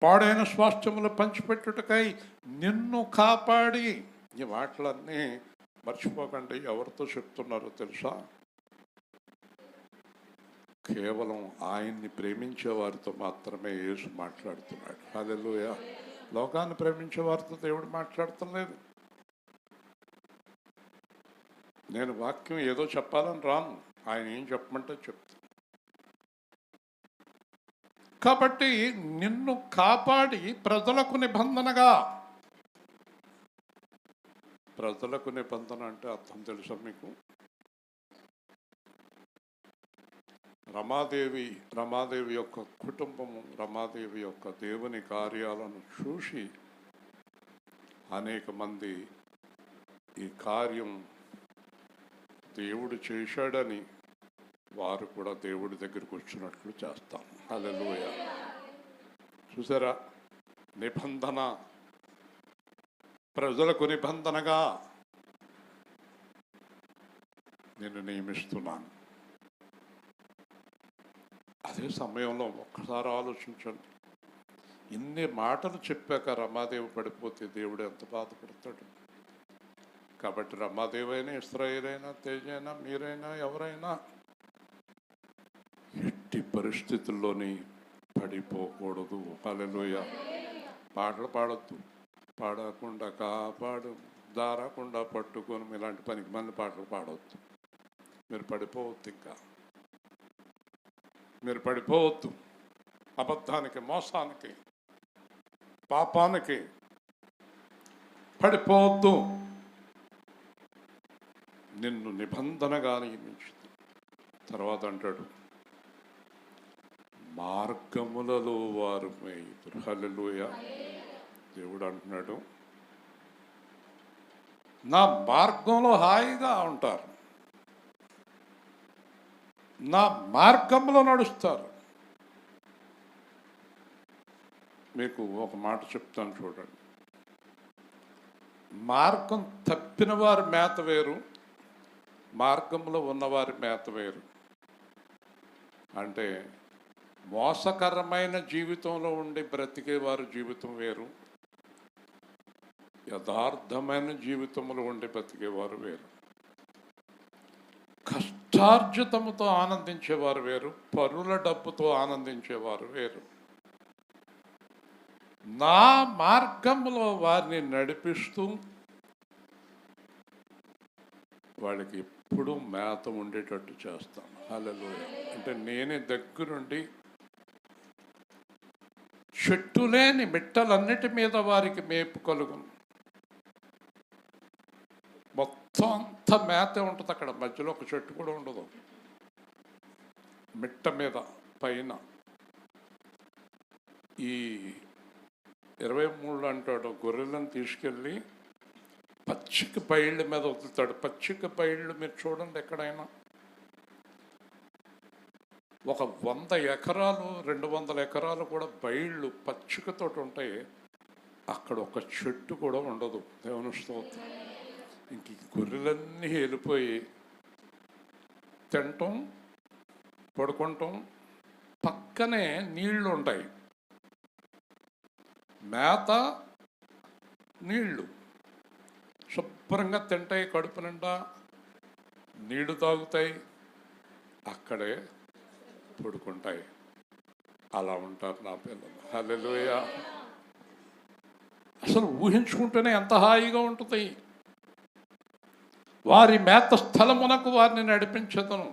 S1: పాడైన స్వాస్థ్యములు పంచిపెట్టుటకై నిన్ను కాపాడి. ఈ మాటలన్నీ మర్చిపోకండి. ఎవరితో చెప్తున్నారో తెలుసా? కేవలం ఆయన్ని ప్రేమించే వారితో మాత్రమే యేసు మాట్లాడుతున్నాడు. హల్లెలూయా. లోకాన్ని ప్రేమించే వారితో దేవుడు మాట్లాడతలేదు. నేను వాక్యం ఏదో చెప్పాలని రాను, ఆయన ఏం చెప్పమంటే చెప్తాను. కాబట్టి నిన్ను కాపాడి ప్రజలకు నిబంధనగా. ప్రజలకు నిబంధన అంటే అర్థం తెలుసా మీకు? రమాదేవి యొక్క కుటుంబము, రమాదేవి యొక్క దేవుని కార్యాలను చూసి అనేక మంది ఈ కార్యం దేవుడు చేశాడని వారు కూడా దేవుడి దగ్గరికి వచ్చినట్లు చేస్తాం. హల్లెలూయా. చూసారా, నిబంధన. ప్రజలకు నిబంధనగా నేను నియమిస్తున్నాను. అదే సమయంలో ఒక్కసారి ఆలోచించండి. ఇన్ని మాటలు చెప్పాక రమాదేవి పడిపోతే దేవుడు ఎంత బాధపడతాడు. కాబట్టి రమాదేవి అయినా, ఇశ్రాయేల్ అయినా, తేజ అయినా, మీరైనా, ఎవరైనా ఎట్టి పరిస్థితుల్లోని పడిపోకూడదు. హల్లెలూయా. పాటలు పాడొద్దు. పాడకుండా కాపాడు, దారకుండా పట్టుకొని ఇలాంటి పనికి మంది పాటలు పాడవద్దు. మీరు పడిపోవద్దు. ఇంకా మీరు పడిపోవద్దు. అబద్ధానికి, మోసానికి, పాపానికి పడిపోవద్దు. నిన్ను నిబంధనగా నియమించింది. తర్వాత అంటాడు, మార్గములలో వారు మేయుదురు. హల్లెలూయా. దేవుడు అంటున్నాడు, నా మార్గంలో హాయిగా ఉంటారు, నా మార్గంలో నడుస్తారు. మీకు ఒక మాట చెప్తాను చూడండి. మార్గం తప్పిన వారి మేత వేరు, మార్గంలో ఉన్నవారి మేత వేరు. అంటే మోసకరమైన జీవితంలో ఉండి బ్రతికేవారి జీవితం వేరు, యథార్థమైన జీవితంలో ఉండి బ్రతికేవారు వేరు. కష్టార్జితముతో ఆనందించేవారు వేరు, పరుల డబ్బుతో ఆనందించేవారు వేరు. నా మార్గంలో వారిని నడిపిస్తూ వాళ్ళకి ఎప్పుడు మేత ఉండేటట్టు చేస్తాను. హల్లెలూయా. అంటే నేనే దగ్గరుండి చెట్టు లేని మిట్టలన్నిటి మీద వారికి మేపు కలుగును. మొత్తం అంతా మేతే ఉంటుంది అక్కడ, మధ్యలో ఒక చెట్టు కూడా ఉండదు. మిట్ట మీద పైన ఈ 23 అంటాడు, గొర్రెలను తీసుకెళ్ళి పచ్చిక బయళ్ళ మీద వదులుతాడు. పచ్చిక బయళ్ళు మీరు చూడండి ఎక్కడైనా, ఒక 100 ఎకరాలు 200 ఎకరాలు కూడా బయళ్ళు పచ్చికతోటి ఉంటాయి. అక్కడ ఒక చెట్టు కూడా ఉండదు. దేవుని స్తోత్రం. ఇంక గొర్రెలన్నీ వెళ్ళిపోయి తినటం, పడుకుంటాం. పక్కనే నీళ్లు ఉంటాయి, మేత, నీళ్లు. శుభ్రంగా తింటాయి, కడుపు నిండా నీళ్లు తాగుతాయి, అక్కడే పడుకుంటాయి. అలా ఉంటారు నా పిల్లలు. హల్లెలూయా. అసలు ఊహించుకుంటేనే ఎంత హాయిగా ఉంటుంది. వారి మేత స్థలమునకు వారిని నడిపించదను.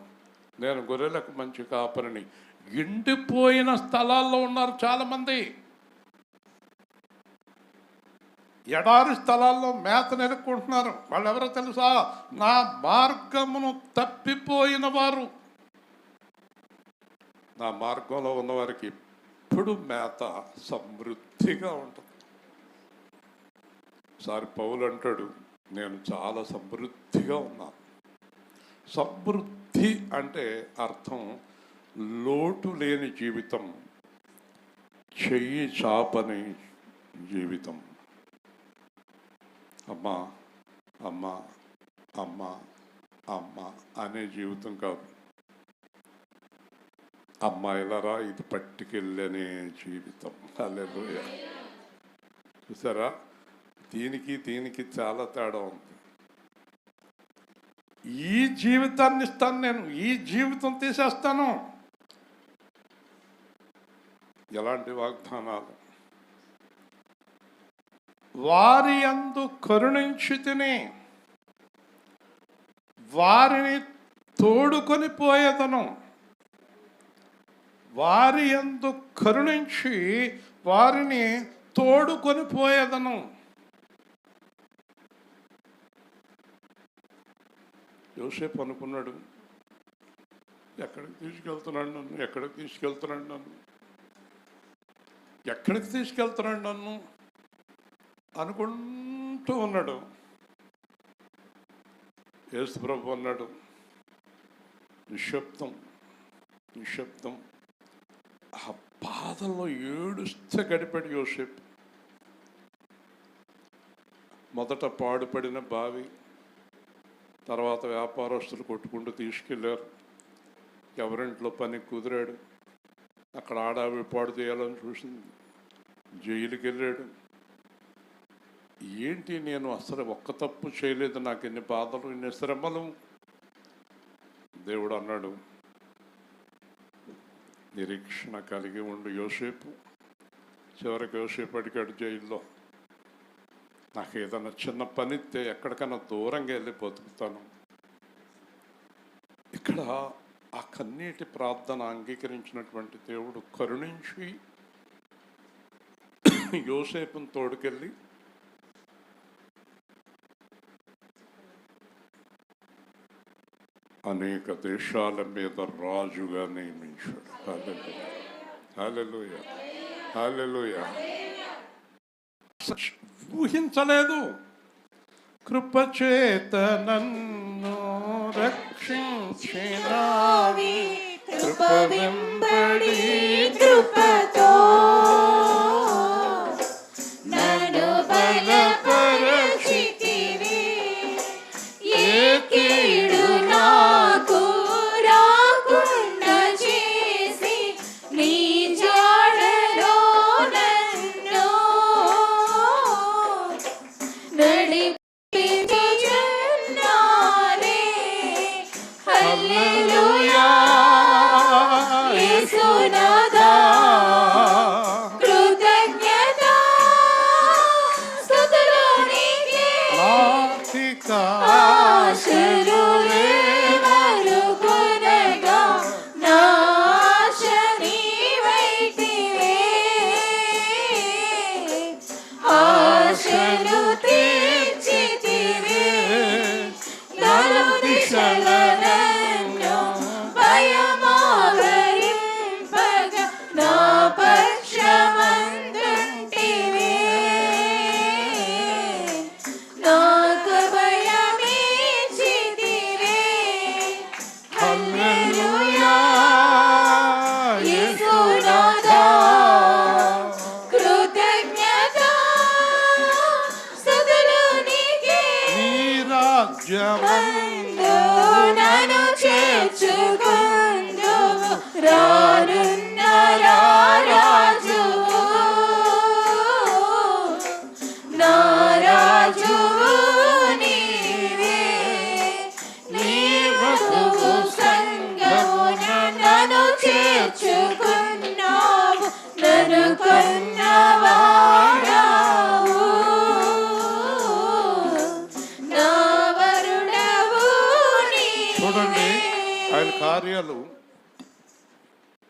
S1: నేను గొర్రెలకు మంచి కాపరిని. ఎండిపోయిన స్థలాల్లో ఉన్నారు చాలామంది. ఎడారి స్థలాల్లో మేత నెరుక్కుంటున్నారు. వాళ్ళు ఎవరో తెలుసా? నా మార్గమును తప్పిపోయిన వారు. నా మార్గంలో ఉన్నవారికి ఎప్పుడు మేత సమృద్ధిగా ఉంటుంది. సారి పౌలు అంటాడు, నేను చాలా సమృద్ధిగా ఉన్నాను. సమృద్ధి అంటే అర్థం లోటు లేని జీవితం, చెయ్యి చాపని జీవితం. అమ్మా అమ్మా అమ్మా అమ్మ అనే జీవితం కాదు. అమ్మాయిలరా, ఇది పట్టుకెళ్ళనే జీవితం. హల్లెలూయా. చూసారా, దీనికి చాలా తేడా ఉంది. ఈ జీవితాన్ని ఇస్తాను నేను, ఈ జీవితం తీసేస్తాను. ఎలాంటి వాగ్దానాలు! వారి యందు కరుణించితిని, వారిని తోడుకొని పోయేదను. వారి యందు కరుణించి వారిని తోడుకొని పోయేదను. యోసేపు అనుకున్నాడు, ఎక్కడికి తీసుకెళ్తున్నాడు నన్ను, ఎక్కడికి తీసుకెళ్తున్నాడు నన్ను, ఎక్కడికి తీసుకెళ్తున్నాడు నన్ను అనుకుంటూ ఉన్నాడు. యేసు ప్రభు అన్నాడు, నిశ్శబ్దం నిశ్శబ్దం. ఆ బాధల్లో ఏడుస్తే గడిపాడు యోసేపు. మొదట పాడుపడిన బావి, తర్వాత వ్యాపారస్తులు కొట్టుకుంటూ తీసుకెళ్ళారు. ఎవరింట్లో పని కుదిరాడు, అక్కడ ఆడావి పాడు చేయాలని చూసింది, జైలుకి వెళ్ళాడు. ఏంటి, నేను అసలు ఒక్క తప్పు చేయలేదు, నాకు ఎన్ని బాధలు, ఎన్ని శ్రమలు. దేవుడు అన్నాడు, నిరీక్షణ కలిగి ఉండు యోసేపు. చివరికి యోసేపు అడిగాడు జైల్లో, నాకు ఏదైనా చిన్న పనిస్తే ఎక్కడికైనా దూరంగా వెళ్ళి బతుకుతాను. ఇక్కడ ఆ కన్నీటి ప్రార్థన అంగీకరించినటువంటి దేవుడు కరుణించి యోసేపును తోడుకెళ్ళి అనేక దేశాల మీద రాజుగా నియమించాడు. హల్లెలూయా, హల్లెలూయా, హల్లెలూయా. ఊహించలేదు. కృపచేత నన్ను రక్షించినావి, కృప వెంబడి
S4: కృపతో నన్ను బలపరచితివి, ఏ కీడు నాకు రాకుండా చేసి నీ జాడలో నన్ను నడిపించుచున్నారే. హల్లెలూయా, యేసు నా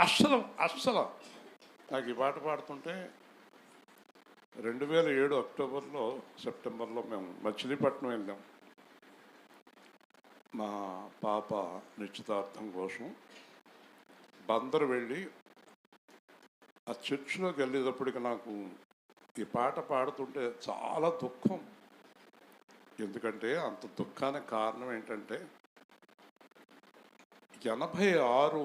S1: అస్సలు అస్సలు నాకు ఈ పాట పాడుతుంటే 2007 అక్టోబర్లో సెప్టెంబర్లో మేము మచిలీపట్నం వెళ్ళాం మా పాప నిశ్చితార్థం కోసం. బందరు వెళ్ళి ఆ చర్చిలోకి వెళ్ళేటప్పటికి నాకు ఈ పాట పాడుతుంటే చాలా దుఃఖం. ఎందుకంటే అంత దుఃఖానికి కారణం ఏంటంటే 86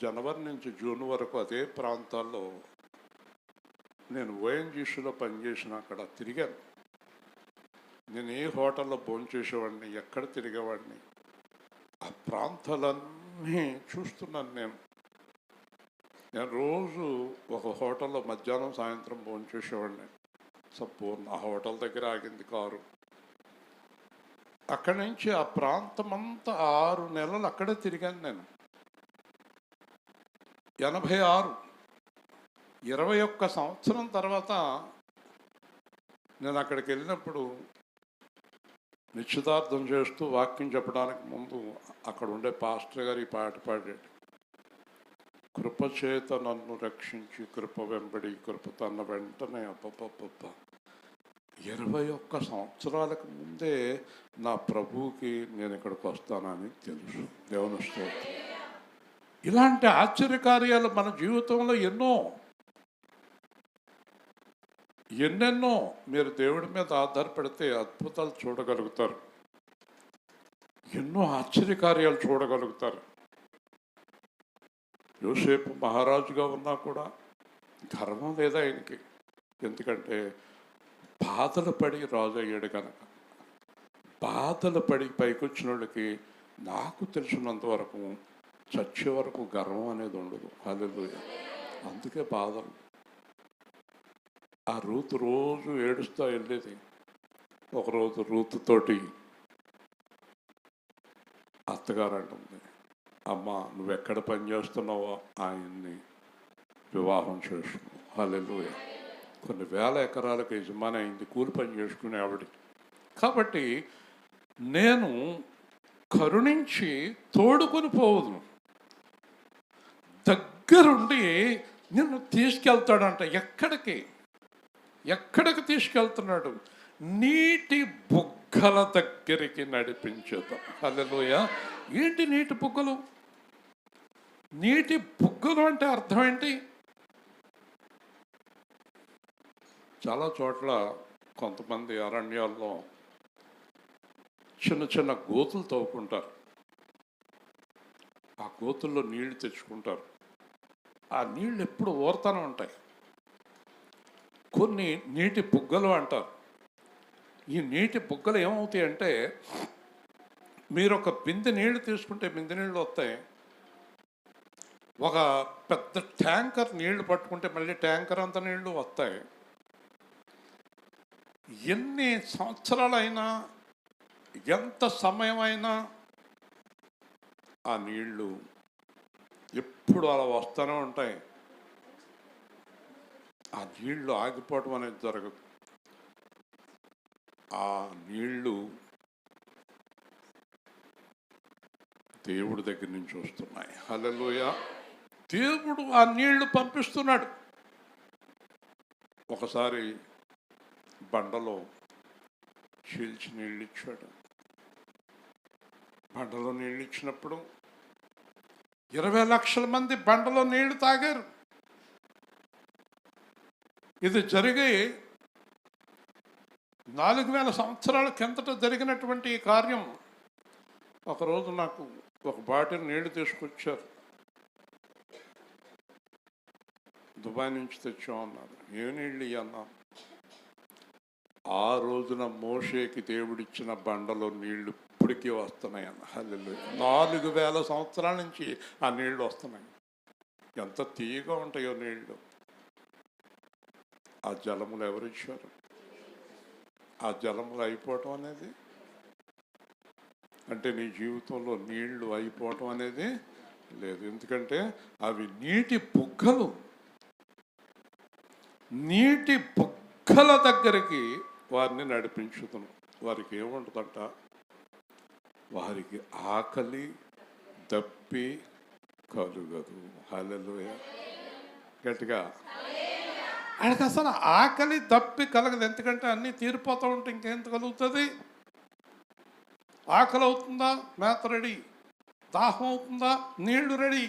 S1: జనవరి నుంచి జూన్ వరకు అదే ప్రాంతాల్లో నేను ఓఎన్జీసీలో పనిచేసిన అక్కడ తిరిగాను. నేను ఏ హోటల్లో భోంచేసేవాడిని, ఎక్కడ తిరిగేవాడిని, ఆ ప్రాంతాలన్నీ చూస్తున్నాను. నేను రోజు ఒక హోటల్లో మధ్యాహ్నం సాయంత్రం భోంచేసేవాడిని. సంపూర్ణ ఆ హోటల్ దగ్గర ఆగింది కారు. అక్కడి నుంచి ఆ ప్రాంతం అంతా 6 నెలలు అక్కడే తిరిగాను నేను. 86 21 సంవత్సరం తర్వాత నేను అక్కడికి వెళ్ళినప్పుడు నిశ్చితార్థం చేస్తూ వాక్యం చెప్పడానికి ముందు అక్కడ ఉండే పాస్టర్ గారు ఈ పాట పాడాడు. కృపచేత నన్ను రక్షించి కృప వెంబడి కృప తన వెంటనే అబ్బబ్బబ్బ 21 సంవత్సరాలకు ముందే నా ప్రభువుకి నేను ఇక్కడికి వస్తానని తెలుసు. దేవుని స్తోత్రం. ఇలాంటి ఆశ్చర్యకార్యాలు మన జీవితంలో ఎన్నెన్నో మీరు దేవుడి మీద ఆధారపడితే అద్భుతాలు చూడగలుగుతారు. ఎన్నో ఆశ్చర్యకార్యాలు చూడగలుగుతారు. యోసేపు మహారాజుగా ఉన్నా కూడా గర్వం లేదా ఆయనకి. ఎందుకంటే బాధలు పడి రాజు అయ్యాడు కనుక. బాధలు పడి పైకొచ్చిన వాళ్ళకి నాకు తెలిసినంత వరకు చచ్చే వరకు గర్వం అనేది ఉండదు. హల్లెలూయా. అందుకే బాధలు. ఆ రూతు రోజు ఏడుస్తూ వెళ్ళేది. ఒకరోజు రూతుతోటి అత్తగారు అంటుంది, అమ్మ నువ్వెక్కడ పని చేస్తున్నావో ఆయన్ని వివాహం చేసుకున్నావు. హల్లెలూయా. కొన్ని వేల ఎకరాలకు యజమాని అయింది, కూలి పని చేసుకునే ఆవిడ. కాబట్టి నేను కరుణించి తోడుకొని పోవదును, దగ్గరుండి నిన్ను తీసుకెళ్తాడంట. ఎక్కడికి తీసుకెళ్తున్నాడు? నీటి బుగ్గల దగ్గరికి నడిపించేద్దాం. హల్లెలూయా. ఏంటి నీటి బుగ్గలు? నీటి బుగ్గలు అంటే అర్థం ఏంటి? చాలా చోట్ల కొంతమంది అరణ్యాల్లో చిన్న చిన్న గోతులు తవ్వుకుంటారు. ఆ గోతుల్లో నీళ్లు తెచ్చుకుంటారు. ఆ నీళ్ళు ఎప్పుడు ఊరుతూనే ఉంటాయి. కొన్ని నీటి బుగ్గలు అంటారు. ఈ నీటి బుగ్గలు ఏమవుతాయి అంటే, మీరు ఒక బిందె నీళ్లు తీసుకుంటే బిందె నీళ్ళు వస్తాయి. ఒక పెద్ద ట్యాంకర్ నీళ్లు పట్టుకుంటే మళ్ళీ ట్యాంకర్ అంత నీళ్లు వస్తాయి. ఎన్ని సంవత్సరాలైనా ఎంత సమయమైనా ఆ నీళ్లు ఎప్పుడు అలా వస్తూనే ఉంటాయి. ఆ నీళ్లు ఆగిపోవటం అనేది జరగదు. ఆ నీళ్లు దేవుడి దగ్గర నుంచి వస్తున్నాయి. హల్లెలూయా. దేవుడు ఆ నీళ్లు పంపిస్తున్నాడు. ఒకసారి బండలో చీల్చి నీళ్ళు ఇచ్చాడు. బండలో నీళ్ళు ఇచ్చినప్పుడు 20 లక్షల మంది బండలో నీళ్లు తాగారు. ఇది జరిగి 4000 సంవత్సరాల కిందట జరిగినటువంటి ఈ కార్యం. ఒకరోజు నాకు ఒక బాటిల్ నీళ్లు తీసుకొచ్చారు. దుబాయ్ నుంచి తెచ్చామన్నారు. ఏ నీళ్ళు ఇవన్నా? ఆ రోజున మోషేకి దేవుడిచ్చిన బండలో నీళ్లు ఇప్పటికీ వస్తున్నాయి అన్న. హల్లెలూయా. 4000 సంవత్సరాల నుంచి ఆ నీళ్లు వస్తున్నాయి. ఎంత తీయగా ఉంటాయో నీళ్లు. ఆ జలములు ఎవరిచ్చారు? ఆ జలములు అయిపోవటం అనేది అంటే నీ జీవితంలో నీళ్లు అయిపోవటం అనేది లేదు. ఎందుకంటే అవి నీటి బుగ్గలు. నీటి బుగ్గల దగ్గరికి వారిని నడిపించుతాను. వారికి ఏముంటుందంట? వారికి ఆకలి, దప్పి, కలుగదు. హల్లెలూయా. గట్టిగా ఆయనకు అసలు ఆకలి దప్పి కలగదు. ఎందుకంటే అన్నీ తీరిపోతూ ఉంటే ఇంకేంత కలుగుతుంది? ఆకలి అవుతుందా? మేత రెడీ. దాహం అవుతుందా? నీళ్లు రెడీ.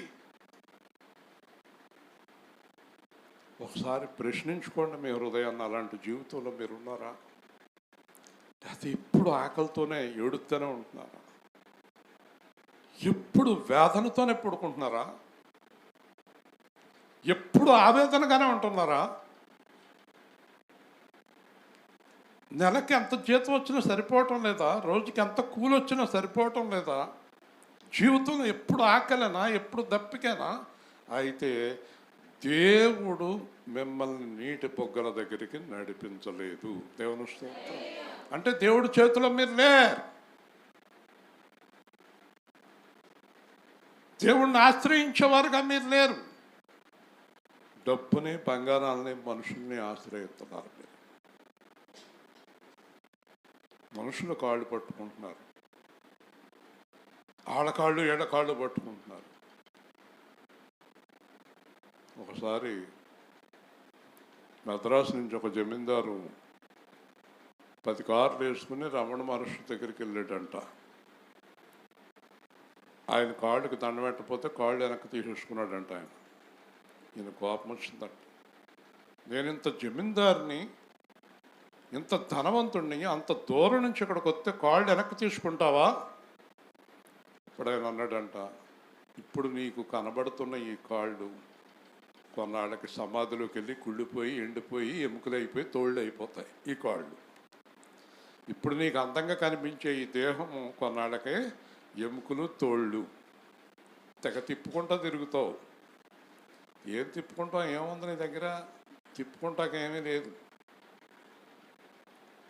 S1: ఒకసారి ప్రశ్నించుకోండి మీ హృదయాన్ని. అలాంటి జీవితంలో మీరు ఉన్నారా? అది ఎప్పుడు ఆకలితోనే ఏడుస్తూనే ఉంటున్నారా? ఎప్పుడు వేదనతోనే పడుకుంటున్నారా? ఎప్పుడు ఆవేదనగానే ఉంటున్నారా? నెలకి ఎంత జీతం వచ్చినా సరిపోవటం లేదా? రోజుకి ఎంత కూలి వచ్చినా సరిపోవటం లేదా? జీవితంలో ఎప్పుడు ఆకలేనా? ఎప్పుడు దప్పికేనా? అయితే దేవుడు మిమ్మల్ని నీటి పొగ్గల దగ్గరికి నడిపించలేదు. దేవుని స్తోత్రం. అంటే దేవుడి చేతిలో మీరు లేరు. దేవుణ్ణి ఆశ్రయించేవారుగా మీరు లేరు. డబ్బుని, బంగారాలని, మనుషుల్ని ఆశ్రయిస్తున్నారు మీరు. మనుషుల కాళ్ళు పట్టుకుంటున్నారు, ఆళ్ళకాళ్ళు ఏళ్ళకాళ్ళు పట్టుకుంటున్నారు. ఒకసారి మద్రాసు నుంచి ఒక జమీందారు 10 కార్లు వేసుకుని రమణ మహర్షి దగ్గరికి వెళ్ళాడంట. ఆయన కాళ్ళకి దండ పెట్టకపోతే కాళ్ళు వెనక్కి తీసేసుకున్నాడంట. ఈయన కోపం వచ్చిందంట. నేను ఇంత జమీందారిని, ఇంత ధనవంతుడిని, అంత దూరం నుంచి ఇక్కడికి వస్తే కాళ్ళు వెనక్కి తీసుకుంటావా? ఇప్పుడు ఆయన అన్నాడంట, ఇప్పుడు నీకు కనబడుతున్న ఈ కాళ్ళు కొన్నాళ్ళకి సమాధిలోకి వెళ్ళి కుళ్ళిపోయి, ఎండిపోయి, ఎముకలైపోయి, తోళ్ళు అయిపోతాయి ఈ కాళ్ళు. ఇప్పుడు నీకు అందంగా కనిపించే ఈ దేహము కొన్నాళ్ళకే ఎముకలు, తోళ్ళు. తెగ తిప్పుకుంటా తిరుగుతావు. ఏం తిప్పుకుంటావు? ఏముంది నీ దగ్గర? తిప్పుకుంటాకేమీ లేదు.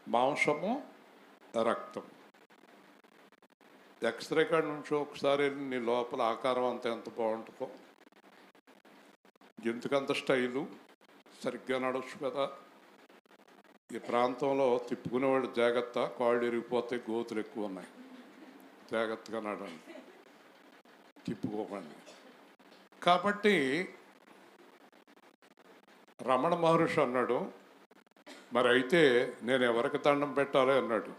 S1: మాంసము, రక్తం. ఎక్స్రే కాడ నుంచి ఒకసారి నీ లోపల ఆకారం అంతా ఎంత బాగుంటుందో, ఎందుకంత స్టైలు, సరిగ్గా నడవచ్చు కదా. ఈ ప్రాంతంలో తిప్పుకునేవాళ్ళు జాగ్రత్త, కాళ్ళు ఇరిగిపోతే, గోతులు ఎక్కువ ఉన్నాయి, జాగ్రత్తగా నడండి, తిప్పుకోకండి. కాబట్టి రమణ మహర్షి అన్నాడు, మరి అయితే నేను ఎవరికి దండం పెట్టాలి అన్నాడు.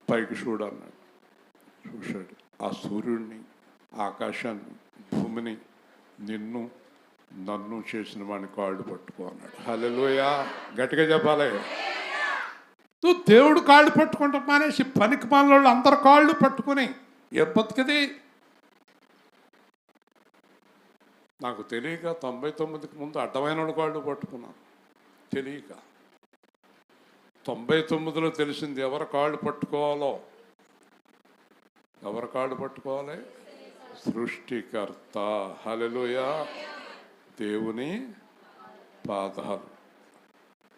S1: పైకి చూడు అన్నాడు. చూశాడు. ఆ సూర్యుడిని, ఆకాశాన్ని, భూమిని, నిన్ను, నన్ను చేసిన వాడిని కాళ్ళు పట్టుకో అన్నాడు. హల్లెలూయా. గట్టిగా చెప్పాలి. నువ్వు దేవుడు కాళ్ళు పట్టుకుంటాం మానేసి పనికి మాలోళ్ళు అందరు కాళ్ళు పట్టుకుని ఏ బతికిది? నాకు తెలియక 99కి ముందు అడ్డమైన కాళ్ళు పట్టుకున్నాను. తెలియక 99లో తెలిసింది ఎవరి కాళ్ళు పట్టుకోవాలో. ఎవరి కాళ్ళు పట్టుకోవాలి? సృష్టికర్త. హల్లెలూయా. దేవుని పాదాలు.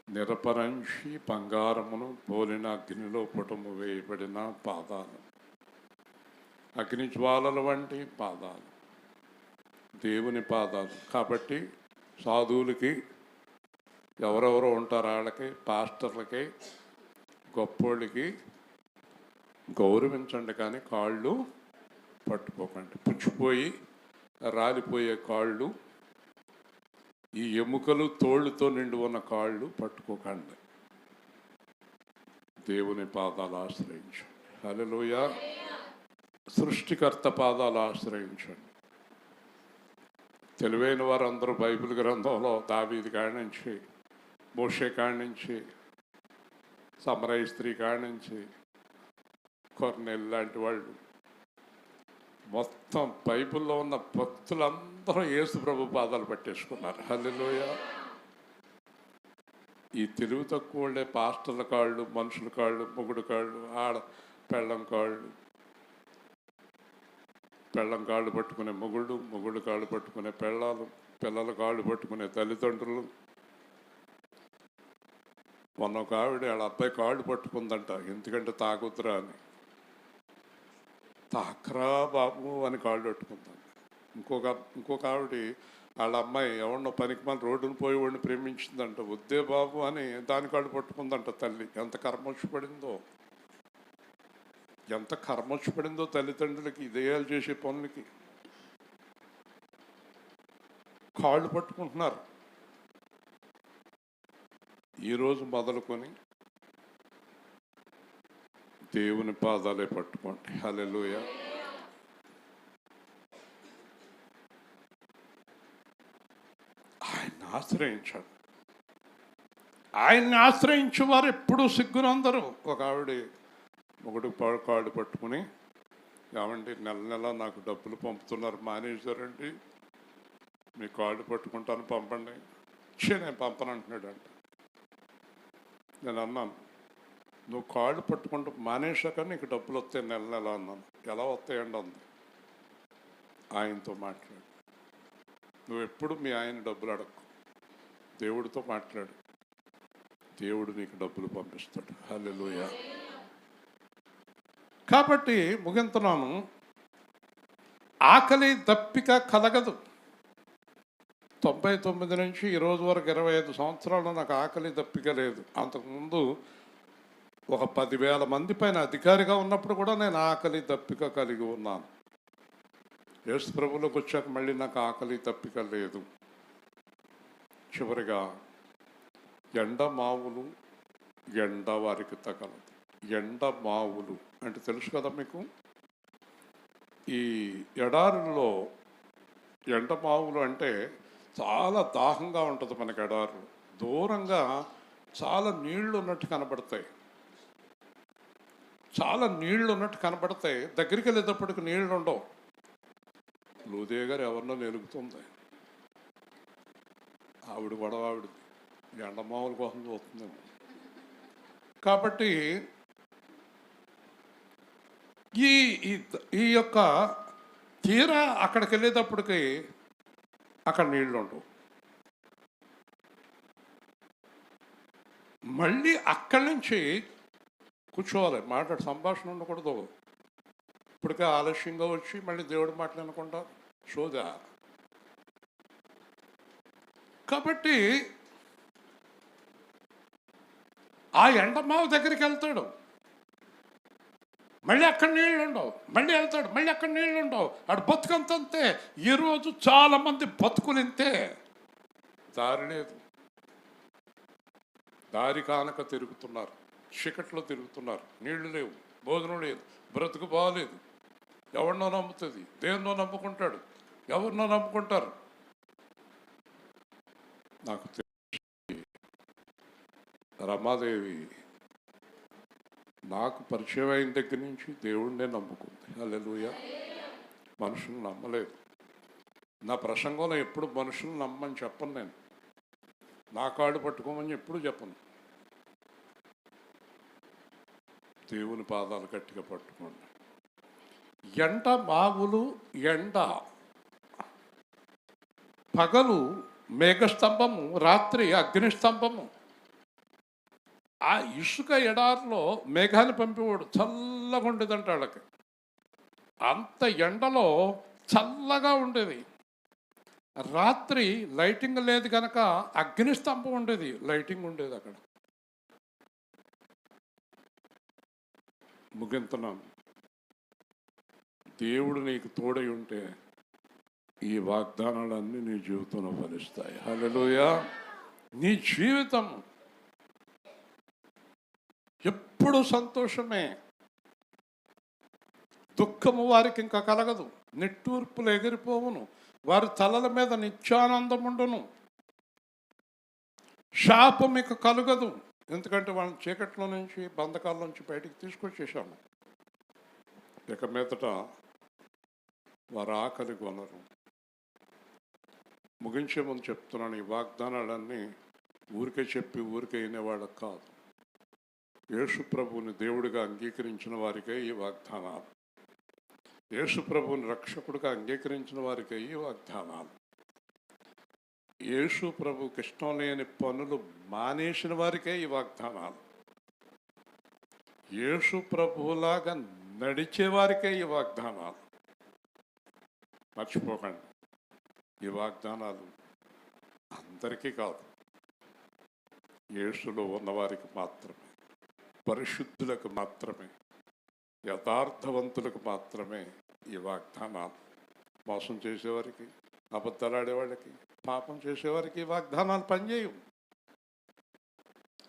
S1: నిరపరంచి బంగారమును పోలిన అగ్నిలో పుటము వేయబడిన పాదాలు, అగ్ని జ్వాలల వంటి పాదాలు, దేవుని పాదాలు. కాబట్టి సాధువులకి ఎవరెవరో ఉంటారు, వాళ్ళకి, పాస్టర్లకి, గొప్పోళ్ళకి గౌరవించండి, కానీ కాళ్ళు పట్టుకోకండి. పుచ్చిపోయి రాలిపోయే కాళ్ళు, ఈ ఎముకలు, తోళ్ళుతో నిండి ఉన్న కాళ్ళు పట్టుకోకండి. దేవుని పాదాలు ఆశ్రయించండి. హల్లెలూయా. సృష్టికర్త పాదాలు ఆశ్రయించండి. తెలివైన వారు అందరూ బైబిల్ గ్రంథంలో దావీదు కాడి నుంచి, మోషే కాడి నుంచి, సమరయ స్త్రీ కాడి నుంచి, కొర్నేలు లాంటి వాళ్ళు, మొత్తం బైబిల్లో ఉన్న భక్తులందరూ యేసు ప్రభు పాదాలు పట్టేసుకున్నారు. హల్లెలూయా. ఈ తెలివి తక్కువ వాళ్ళే పాస్టర్ల కాళ్ళు, మనుషుల కాళ్ళు, మొగుడు కాళ్ళు, ఆడ పెళ్ళం కాళ్ళు, పెళ్ళం కాళ్ళు పట్టుకునే మొగుళ్ళు, మొగుళ్ళు కాళ్ళు పట్టుకునే పెళ్ళాలు, పిల్లల కాళ్ళు పట్టుకునే తల్లిదండ్రులు. మొన్న ఒక ఆవిడ వాళ్ళ అబ్బాయి కాళ్ళు పట్టుకుందంట, ఎందుకంటే తాగుతురా అని. తాకరా బాబు అని కాళ్ళు పట్టుకుందంట. ఇంకొక ఆవిడ వాళ్ళ అమ్మాయి ఎవరినో పనికి మన రోడ్డును పోయి వాడిని ప్రేమించిందంట, వద్దే బాబు అని దాని కాళ్ళు పట్టుకుందంట తల్లి. ఎంత కర్మ వచ్చి పడిందో. ఎంత కర్మ వచ్చి పడిందో తల్లిదండ్రులకి ఇదేయాలు చేసే పనులకి. కాళ్ళు పట్టుకుంటున్నారు. ఈరోజు మొదలుకొని దేవుని పాదాలే పట్టుకోండి. హల్లెలూయా. ఆయన్ని ఆశ్రయించాడు. ఆయన్ని ఆశ్రయించే వారు ఎప్పుడూ సిగ్గునందరు. ఒక ఆవిడ ఒకటి కాళ్ళు పట్టుకుని, ఏమండి నెల నెల నాకు డబ్బులు పంపుతున్నారు, మానేశారండి, మీ కాళ్ళు పట్టుకుంటాను పంపండి. నేను పంపను అంటున్నాడంట. నేను అన్నాను, నువ్వు కాళ్ళు పట్టుకుంటూ మానేశాక నీకు డబ్బులు వస్తాయి నెల నెల అన్నాను. ఎలా వస్తాయండి అంది. ఆయనతో మాట్లాడు. నువ్వు ఎప్పుడు మీ ఆయన డబ్బులు అడగకు, దేవుడితో మాట్లాడు, దేవుడు నీకు డబ్బులు పంపిస్తాడు. హల్లెలూయా. కాబట్టి ముగింతున్నాను. ఆకలి దప్పిక కలగదు. 99 నుంచి ఈ రోజు వరకు 25 సంవత్సరాలు నాకు ఆకలి దప్పిక లేదు. అంతకుముందు ఒక 10,000 మంది పైన అధికారిగా ఉన్నప్పుడు కూడా నేను ఆకలి దప్పిక కలిగి ఉన్నాను. యేసు ప్రభువులోకి వచ్చాక మళ్ళీ నాకు ఆకలి దప్పిక లేదు. చివరిగా ఎండ మావులు ఎండ వారికి తగలదు. ఎండ మావులు అంటే తెలుసు కదా మీకు. ఈ ఎడారుల్లో ఎండ మావులు అంటే చాలా దాహంగా ఉంటుంది మనకి. ఎడారులు దూరంగా చాలా నీళ్లు ఉన్నట్టు కనబడతాయి, చాలా నీళ్లు ఉన్నట్టు కనబడతాయి. దగ్గరికి వెళ్ళేటప్పటికి నీళ్లు ఉండవు. లూదే గారు ఎవరినో వెలుగుతుంది, ఆవిడ గొడవ ఆవిడది, ఎండమావుల కోసం చూస్తుందేమో. కాబట్టి ఈ ఈ యొక్క తీరా అక్కడికి వెళ్ళేటప్పటికి అక్కడ నీళ్ళు ఉండవు. మళ్ళీ అక్కడి నుంచి కూర్చోవాలి, సంభాషణ ఉండకూడదు. ఇప్పటికే ఆలస్యంగా వచ్చి మళ్ళీ దేవుడి మాటలు అనుకుంటా సోదా. కాబట్టి ఆ ఎండమావు దగ్గరికి వెళ్తాడు, మళ్ళీ అక్కడ నీళ్ళు ఉండవు. మళ్ళీ వెళ్తాడు, మళ్ళీ అక్కడ నీళ్ళు ఉండవు. అటు బతుకంతంతే. ఈరోజు చాలామంది బతుకులింతే. దారి లేదు, దారి కానక తిరుగుతున్నారు, చీకట్లో తిరుగుతున్నారు. నీళ్లు లేవు, భోజనం లేదు, బ్రతుకు బాగలేదు. ఎవరినో నమ్ముతుంది, దేన్నో నమ్ముకుంటాడు, ఎవరినో నమ్ముకుంటారు. నాకు తెలిసి రమాదేవి నాకు పరిచయం అయిన దగ్గర నుంచి దేవుడినే నమ్ముకుంది. హల్లెలూయా. మనుషులు నమ్మలేదు. నా ప్రసంగంలో ఎప్పుడు మనుషులు నమ్మని చెప్పను. నేను నా కాళ్ళు పట్టుకోమని ఎప్పుడు చెప్పను. దేవుని పాదాలు గట్టిగా పట్టుకోండి. ఎండ మావులు ఎండ, పగలు మేఘస్తంభము, రాత్రి అగ్నిస్తంభము. ఆ ఇసుక ఎడారిలో మేఘాన్ని పంపేవాడు, చల్లగా ఉండేదంట వాళ్ళకి. అంత ఎండలో చల్లగా ఉండేది. రాత్రి లైటింగ్ లేదు కనుక అగ్నిస్తంభం ఉండేది, లైటింగ్ ఉండేది అక్కడ. ముగింతున్నాను. దేవుడు నీకు తోడై ఉంటే ఈ వాగ్దానాలన్నీ నీ జీవితంలో ఫలిస్తాయి. హల్లెలూయా. నీ జీవితం ఎప్పుడు సంతోషమే. దుఃఖము వారికి ఇంకా కలగదు, నిట్టూర్పులు ఎగిరిపోవును, వారి తలల మీద నిత్యానందముండును. శాపం ఇక కలుగదు, ఎందుకంటే వాళ్ళని చీకట్లో నుంచి, బంధకాల నుంచి బయటికి తీసుకొచ్చేసాము. ఇక మీదట వారు ఆకలి కొనరు. ముగించే ముందు చెప్తున్నాను, ఈ వాగ్దానాలన్నీ ఊరికే చెప్పి ఊరికే వినేవాళ్ళకి కాదు. యేసు ప్రభువుని దేవుడిగా అంగీకరించిన వారికే ఈ వాగ్దానాలు, యేసు ప్రభువుని రక్షకుడిగా అంగీకరించిన వారికే ఈ వాగ్దానాలు, యేసు ప్రభుకి ఇష్టం లేని పనులు మానేసిన వారికే ఈ వాగ్దానాలు, యేసు ప్రభువులాగా నడిచే వారికే ఈ వాగ్దానాలు. మర్చిపోకండి, ఈ వాగ్దానాలు అందరికీ కాదు, యేసులో ఉన్నవారికి మాత్రమే, పరిశుద్ధులకు మాత్రమే యథార్థవంతులకు మాత్రమే ఈ వాగ్దానాలు. మోసం చేసేవారికి, అబద్ధాలాడేవాళ్ళకి, పాపం చేసేవారికి ఈ వాగ్దానాలు పనిచేయవు.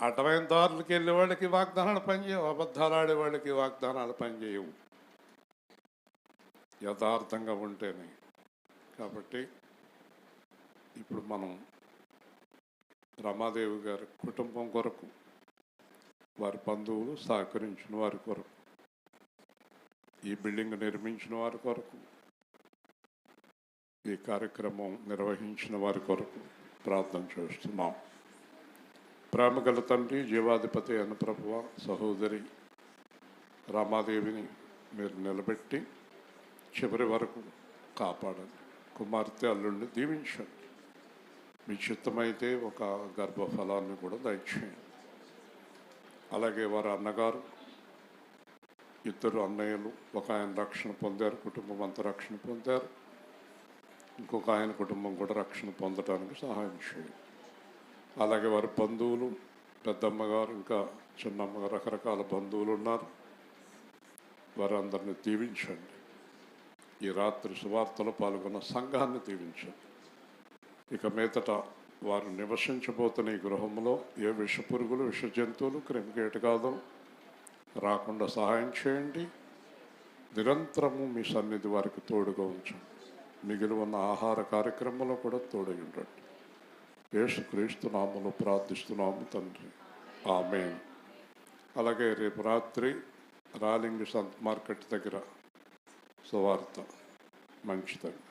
S1: అడ్డమైన దారులకు వెళ్ళే వాళ్ళకి వాగ్దానాలు పనిచేయవు. అబద్ధాలు ఆడేవాళ్ళకి వాగ్దానాలు పనిచేయవు. యథార్థంగా ఉంటేనే. కాబట్టి ఇప్పుడు మనం రమాదేవి గారి కుటుంబం కొరకు, వారి బంధువులు సహకరించిన వారి కొరకు, ఈ బిల్డింగ్ నిర్మించిన వారి కొరకు, ఈ కార్యక్రమం నిర్వహించిన వారి కొరకు ప్రార్థన చేస్తున్నాం. ప్రేమగల తండ్రి, జీవాధిపతి అయిన ప్రభువ, సహోదరి రామాదేవిని మీరు నిలబెట్టి చివరి వరకు కాపాడండి. కుమార్తె అల్లుడిని దీవించండి. మీ చిత్తమైతే ఒక గర్భఫలాన్ని కూడా దయచేయండి. అలాగే వారి అన్నగారు, ఇద్దరు అన్నయ్యలు, ఒక ఆయన రక్షణ పొందారు, కుటుంబం అంతా రక్షణ పొందారు. ఇంకొక ఆయన కుటుంబం కూడా రక్షణ పొందడానికి సహాయం చేయండి. అలాగే వారి బంధువులు, పెద్దమ్మగారు, ఇంకా చిన్నమ్మగారు, రకరకాల బంధువులు ఉన్నారు. వారందరిని దీవించండి. ఈ రాత్రి సువార్తలో పాల్గొన్న సంఘాన్ని దీవించండి. ఇక మీదట వారు నివసించబోతున్న ఈ గృహంలో ఏ విష పురుగులు, విష జంతువులు, క్రిమికీటకాలు రాకుండా సహాయం చేయండి. నిరంతరము మీ సన్నిధి వారికి తోడుగా ఉంచండి. మిగిలి ఉన్న ఆహార కార్యక్రమంలో కూడా తోడై ఉండండి. యేసుక్రీస్తు నామములో ప్రార్థిస్తున్నాము తండ్రి, ఆమేన్. అలాగే రేపు రాత్రి రాలింగి సంత్ మార్కెట్ దగ్గర సువార్త. మంచిదండి.